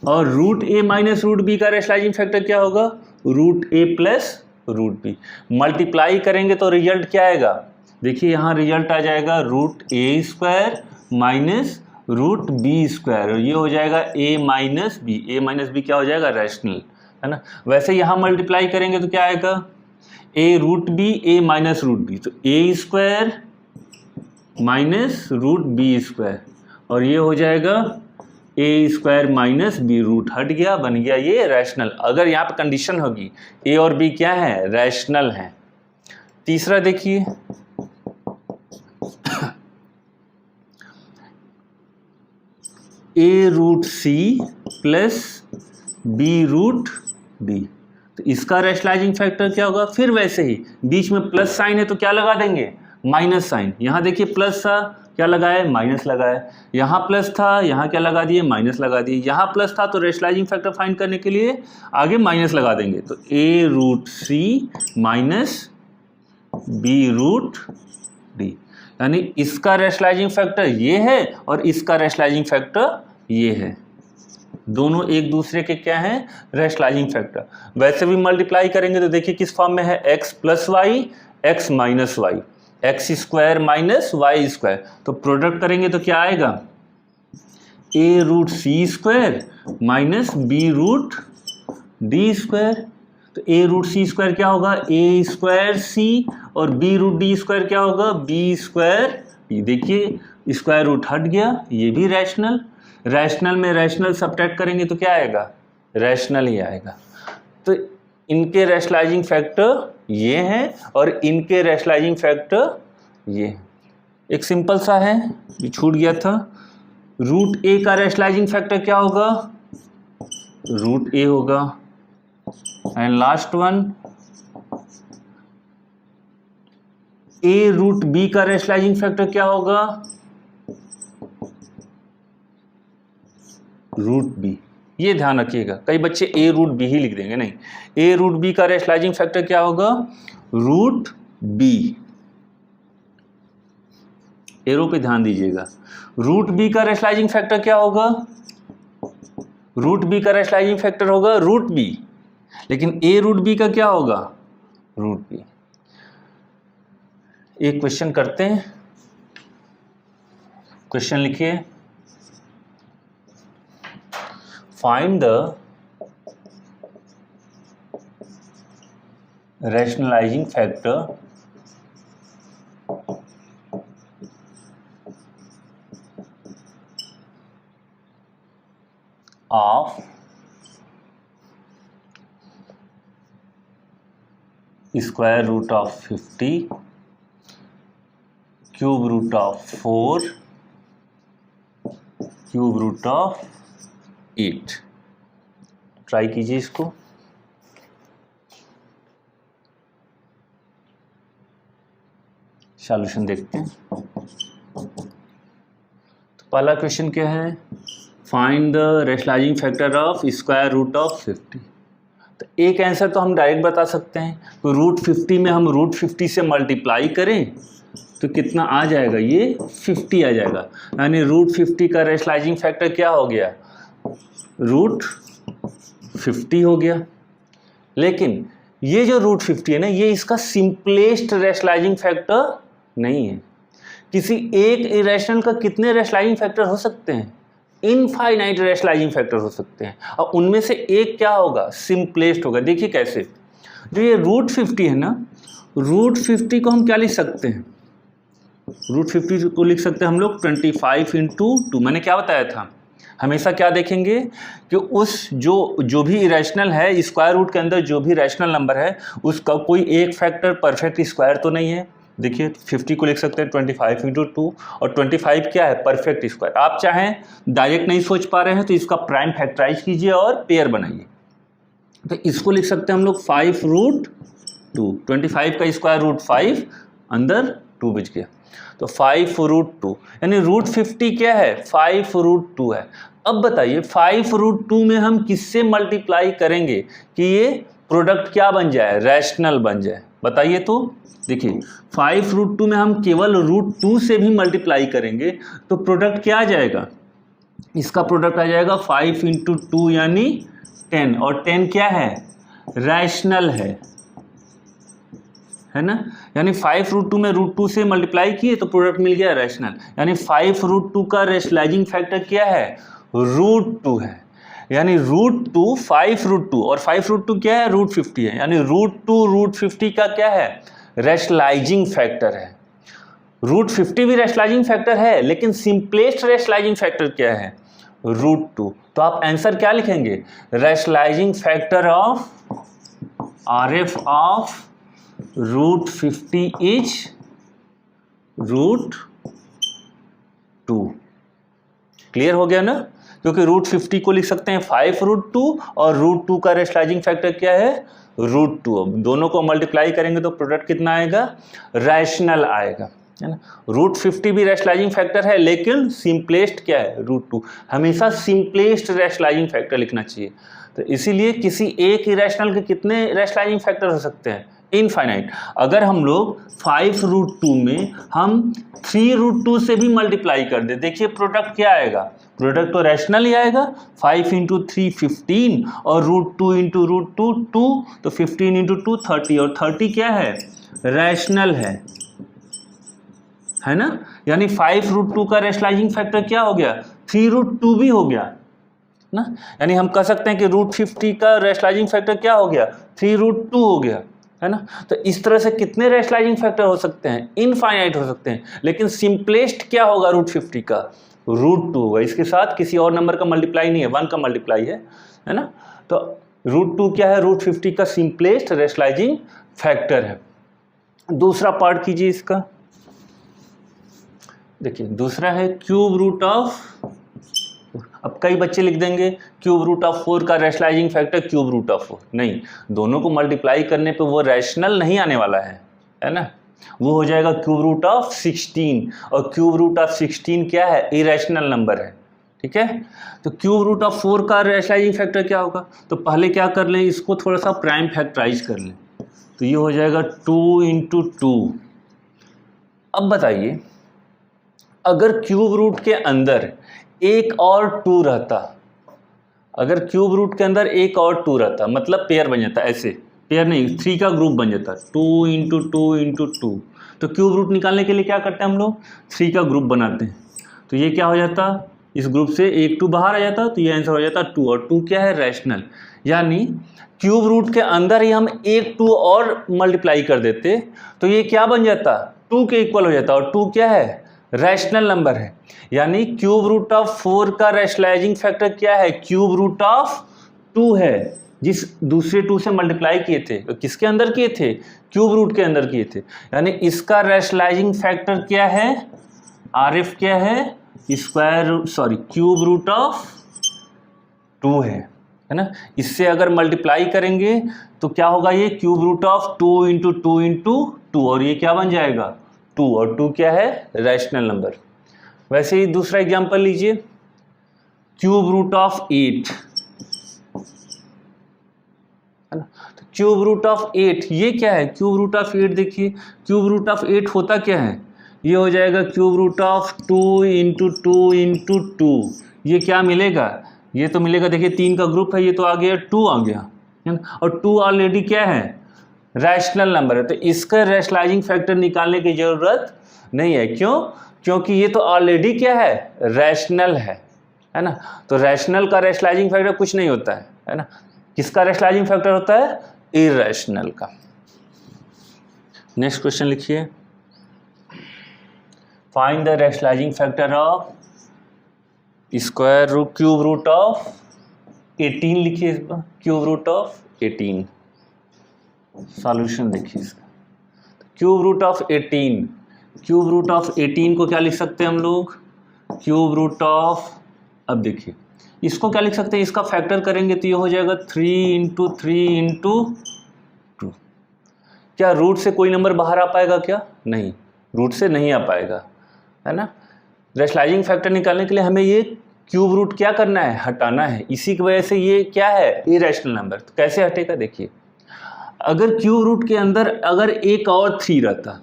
और root a minus root B का रैशनलाइजिंग फैक्टर क्या होगा, root a plus root B. Multiply करेंगे तो रिजल्ट क्या आएगा, देखिए यहाँ रिजल्ट आ जाएगा root a square minus root b square, और ये हो जाएगा a माइनस बी क्या हो जाएगा, रैशनल, है ना। वैसे यहाँ मल्टीप्लाई करेंगे तो क्या आएगा, a root B a minus root b, तो a square minus root b square, और ये हो जाएगा a square minus b, root हट गया, बन गया ये रैशनल। अगर यहाँ पे कंडीशन होगी a और b क्या है, रैशनल है। तीसरा देखिए, a root c plus b root d, तो इसका रैशनलाइजिंग फैक्टर क्या होगा, फिर वैसे ही बीच में प्लस साइन है तो क्या लगा देंगे, माइनस साइन। यहाँ देखिए प्लस था, क्या लगाए, माइनस लगाए, यहाँ प्लस था, यहाँ क्या लगा दिए, माइनस लगा दिए, यहाँ प्लस था तो रैशनलाइजिंग फैक्टर फाइंड करने के लिए आगे माइनस लगा देंगे, तो a root c minus b root d, यानी इसका रैशनलाइजिंग फैक्टर ये है और इसका रैशनलाइजिंग फैक्टर ये है, दोनों एक दूसरे के क्या हैं, रैशनलाइजिंग फैक्टर। वैसे भी मल्टीप्लाई करेंगे तो देखिए किस फॉर्म में है, x plus y x minus y, x square minus y square, तो प्रोडक्ट करेंगे तो क्या आएगा, a root c square minus b root d square, तो a रूट सी स्क्वायर क्या होगा, a स्क्वायर सी, और b रूट डी स्क्वायर क्या होगा, b स्क्वायर डी। देखिए स्क्वायर रूट हट गया, ये भी रैशनल, रैशनल में रैशनल सब्ट्रैक्ट करेंगे तो क्या आएगा, रैशनल ही आएगा। तो इनके रैशनलाइजिंग फैक्टर ये हैं और इनके रैशनलाइजिंग फैक्टर ये हैं। एक सिंपल सा है, ये छूट गया था, रूट a का रैशनलाइजिंग फैक्टर क्या होगा, रूट a होगा, and last one a root b का रैशनलाइजिंग फैक्टर क्या होगा, रूट बी। ये ध्यान रखिएगा, कई बच्चे a रूट बी ही लिख देंगे, नहीं, a रूट बी का रैशनलाइजिंग फैक्टर क्या होगा, रूट बी। एरो पे ध्यान दीजिएगा, रूट बी का रैशनलाइजिंग फैक्टर क्या होगा, रूट बी का रैशनलाइजिंग फैक्टर होगा रूट बी, लेकिन a रूट बी का क्या होगा, रूट बी। एक क्वेश्चन करते हैं, क्वेश्चन लिखिए, find the rationalizing factor of square root of 50, cube root of 4, cube root of 8। Try कीजिए इसको, सॉल्यूशन देखते हैं। तो पहला क्वेश्चन क्या है, find the rationalising factor of square root of 50। तो एक आंसर तो हम डायरेक्ट बता सकते हैं, तो रूट 50 में हम रूट 50 से मल्टीप्लाई करें तो कितना आ जाएगा, ये 50 आ जाएगा, यानी रूट 50 का रैशनलाइजिंग फैक्टर क्या हो गया, रूट 50 हो गया। लेकिन ये जो रूट 50 है ना, ये इसका सिंपलेस्ट रैशनलाइजिंग फैक्टर नहीं है। किसी एक इरेशनल का कितने रैशनलाइजिंग फैक्टर हो सकते हैं, इनफाइनाइट रैशनलाइजिंग फैक्टर हो सकते हैं, और उनमें से एक क्या होगा, सिंपलेस्ट होगा। देखिए कैसे, जो ये रूट 50 है ना, रूट 50 को हम क्या लिख सकते हैं, रूट 50 को लिख सकते हैं हम लोग 25 इंटू 2। मैंने क्या बताया था, हमेशा क्या देखेंगे कि उस जो भी इरेशनल है, स्क्वायर रूट के अंदर जो भी रैशनल नंबर है, उसका कोई एक फैक्टर परफेक्ट स्क्वायर तो नहीं है, देखिए 50 को लिख सकते हैं 25 इंटू 2, और 25 क्या है, परफेक्ट स्क्वायर। आप चाहें डायरेक्ट नहीं सोच पा रहे हैं तो इसका प्राइम फैक्टराइज कीजिए और पेयर बनाइए। तो इसको लिख सकते हैं हम लोग 5 रूट 2, 25 का स्क्वायर रूट 5, अंदर 2 बच गया, तो 5 रूट 2, यानी रूट 50 क्या है, 5 रूट 2 है। अब बताइए 5 रूट 2 में हम किससे मल्टीप्लाई करेंगे कि ये प्रोडक्ट क्या बन जाए, रैशनल बन जाए, बताइए। तो देखिए 5 रूट 2 में हम केवल रूट 2 से भी मल्टीप्लाई करेंगे तो प्रोडक्ट क्या आ जाएगा, इसका प्रोडक्ट आ जाएगा 5 इंटू 2 यानी 10, और 10 क्या है, रैशनल है ना। यानी 5 रूट 2 में रूट 2 से मल्टीप्लाई किए तो प्रोडक्ट मिल गया रैशनल, यानी 5 रूट 2 का रैशनलाइजिंग फैक्टर क्या है, रूट 2 है। यानी रूट 2 5 रूट 2, और 5 रूट 2 क्या है, रूट 50 है, यानी रूट 2 रूट 50 का क्या है, रैशनलाइजिंग फैक्टर है। रूट 50 भी रैशनलाइजिंग फैक्टर है, लेकिन सिंपलेस्ट रैशनलाइजिंग फैक्टर क्या है, रूट 2। तो आप आंसर क्या लिखेंगे, rationalising factor of RF of root 50 is root 2। Clear हो गया ना, क्योंकि रूट 50 को लिख सकते हैं 5 रूट 2, और रूट 2 का रैशनलाइजिंग फैक्टर क्या है, रूट 2। अब दोनों को मल्टीप्लाई करेंगे तो प्रोडक्ट कितना आएगा, रैशनल आएगा, है ना। रूट 50 भी रैशनलाइजिंग फैक्टर है, लेकिन सिंपलेस्ट क्या है, रूट 2। हमेशा सिंपलेस्ट रैशनलाइजिंग फैक्टर लिखना चाहिए। तो इसीलिए किसी एक इरेशनल के कितने रैशनलाइजिंग फैक्टर हो सकते हैं, इनफाइनाइट। अगर हम लोग 5 रूट 2 में हम 3 रूट 2 से भी मल्टीप्लाई कर दे, देखिए प्रोडक्ट क्या आएगा, प्रोडक्ट तो रैशनल ही आएगा। 5 इंटू 3 15, और रूट 2 इंटू रूट 2 2, तो 15 इंटू 2 30, और 30 क्या है, रैशनल है ना। यानी 5 रूट 2 का रैशनलाइजिंग फैक्टर क्या हो गया, 3 रूट 2 भी हो गया ना। यानी हम कह सकते हैं कि रूट 50 का रैशनलाइजिंग फैक्टर क्या हो गया, 3 रूट 2 हो गया, है ना। तो इस तरह से कितने रैशनलाइजिंग फैक्टर हो सकते हैं, इनफाइनाइट हो सकते हैं, लेकिन सिंपलेस्ट क्या होगा रूट 50 का, रूट 2 होगा। इसके साथ किसी और नंबर का मल्टीप्लाई नहीं है, 1 का मल्टीप्लाई है ना। तो रूट 2 क्या है, रूट 50 का सिंपलेस्ट रैशनलाइजिंग फैक्टर है। दूसरा पार्ट कीजिए इसका, देखिए दूसरा है क्यूब रूट ऑफ, अब कई बच्चे लिख देंगे क्यूब रूट ऑफ 4 का rationalising factor cube root of 4, नहीं, दोनों को मल्टीप्लाई करने पे वो रैशनल नहीं आने वाला है ना। वो हो जाएगा क्यूब रूट ऑफ 16, और क्यूब रूट ऑफ 16 क्या है, इरेशनल नंबर है, ठीक है। तो क्यूब रूट ऑफ 4 का रैशनलाइजिंग फैक्टर क्या होगा, तो पहले क्या कर लें, इसको थोड़ा सा प्राइम फैक्टराइज कर लें, तो ये हो जाएगा 2 इंटू 2। अब बताइए अगर क्यूब रूट के अंदर एक और 2 रहता, अगर क्यूब रूट के अंदर एक और 2 रहता, मतलब पेयर बन जाता, ऐसे पेयर नहीं 3 का ग्रुप बन जाता, 2 इंटू 2 इंटू 2। तो क्यूब रूट निकालने के लिए क्या करते हैं हम लोग, 3 का ग्रुप बनाते हैं, तो ये क्या हो जाता, इस ग्रुप से एक 2 बाहर आ जाता, तो ये आंसर हो जाता 2, और 2 क्या है, रैशनल। यानी क्यूब रूट के अंदर ही हम एक 2 और मल्टीप्लाई कर देते तो ये क्या बन जाता, 2 के इक्वल हो जाता, और 2 क्या है, रैशनल नंबर है। यानी क्यूब रूट ऑफ 4 का रैशनलाइजिंग फैक्टर क्या है, क्यूब रूट ऑफ 2 है, जिस दूसरे 2 से मल्टीप्लाई किए थे, तो किसके अंदर किए थे, क्यूब रूट के अंदर किए थे। यानी इसका रैशनलाइजिंग फैक्टर क्या है, RF क्या है, क्यूब रूट ऑफ 2 है ना। इससे अगर मल्टीप्लाई करेंगे तो क्या होगा, ये cube root of 2 into 2 into 2, और ये क्या बन जाएगा 2, और 2 क्या है, रैशनल नंबर। वैसे ही दूसरा एग्जांपल लीजिए, क्यूब रूट ऑफ 8, है ना। तो क्यूब रूट ऑफ 8 ये क्या है, क्यूब रूट ऑफ 8, देखिए क्यूब रूट ऑफ 8 होता क्या है, ये हो जाएगा cube root of 2 into 2 into 2। ये क्या मिलेगा, ये तो मिलेगा, देखिए 3 का ग्रुप है, ये तो आ गया 2 आ गया, है ना। और 2 ऑलरेडी क्या है, रैशनल नंबर है, तो इसका रैशनलाइजिंग फैक्टर निकालने की जरूरत नहीं है। क्यों, क्योंकि ये तो ऑलरेडी क्या है, रैशनल है ना। तो रैशनल का रैशनलाइजिंग फैक्टर कुछ नहीं होता है ना। किसका रैशनलाइजिंग फैक्टर होता है, इरैशनल का। नेक्स्ट क्वेश्चन लिखिए, find the rationalising factor of square root cube root of 18, लिखिए इस बार क्यूब रूट ऑफ 18। सॉल्यूशन देखिए इसका, cube root of 18, cube root of 18 को क्या लिख सकते हैं हम लोग, क्यूब रूट ऑफ, अब देखिए इसको क्या लिख सकते हैं, इसका फैक्टर करेंगे तो ये हो जाएगा 3 इंटू 3 इंटू 2। क्या रूट से कोई नंबर बाहर आ पाएगा क्या, नहीं, रूट से नहीं आ पाएगा, है ना। रैशनलाइजिंग फैक्टर निकालने के लिए हमें ये क्यूब रूट क्या करना है, हटाना है, इसी की वजह से ये क्या है, इरेशनल नंबर। तो कैसे हटेगा, देखिए अगर क्यूब रूट के अंदर अगर एक और 3 रहता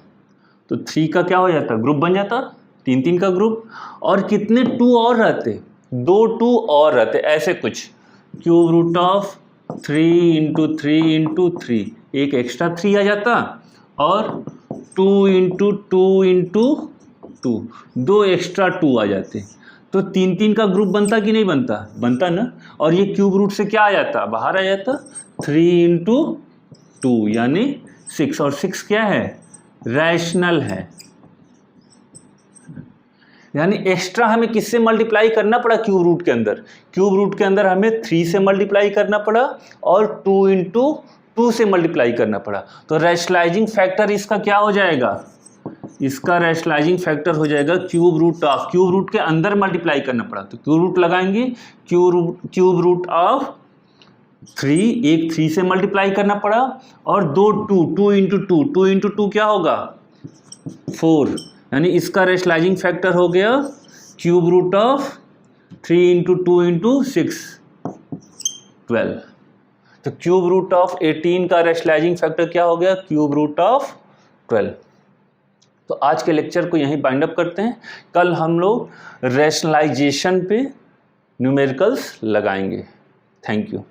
तो 3 का क्या हो जाता, ग्रुप बन जाता, 3 का ग्रुप, और कितने 2 और रहते, 2 2 और रहते, ऐसे कुछ cube root of 3 into 3 into 3, एक एक्स्ट्रा 3 आ जाता, और 2 इंटू 2 इंटू 2, 2 एक्स्ट्रा 2 आ जाते, तो 3 का ग्रुप बनता कि नहीं बनता, बनता ना। और ये क्यूब रूट से क्या आ जाता, बाहर आ जाता, 3 इंटू 2 यानी 6, और 6 क्या है, रैशनल है। यानी एक्स्ट्रा हमें किससे मल्टीप्लाई करना पड़ा, क्यूब रूट के अंदर, क्यूब रूट के अंदर हमें 3 से मल्टीप्लाई करना पड़ा और 2 इंटू 2 से मल्टीप्लाई करना पड़ा। तो रैशनलाइजिंग फैक्टर इसका क्या हो जाएगा, इसका रैशनलाइजिंग फैक्टर हो जाएगा cube root of, cube root के अंदर मल्टीप्लाई करना पड़ा तो क्यूब रूट लगाएंगे, क्यूब रूट ऑफ 3, एक 3 से मल्टीप्लाई करना पड़ा, और 2 2, 2 इंटू 2, 2 इंटू 2 क्या होगा, 4, यानी इसका रैशनलाइजिंग फैक्टर हो गया cube root of 3 into 2 into 6, 12। तो क्यूब रूट ऑफ 18 का रैशनलाइजिंग फैक्टर क्या हो गया, क्यूब रूट ऑफ 12। तो आज के लेक्चर को यहीं बाइंड अप करते हैं, कल हम लोग रैशनलाइजेशन पे न्यूमेरिकल्स लगाएंगे। Thank you.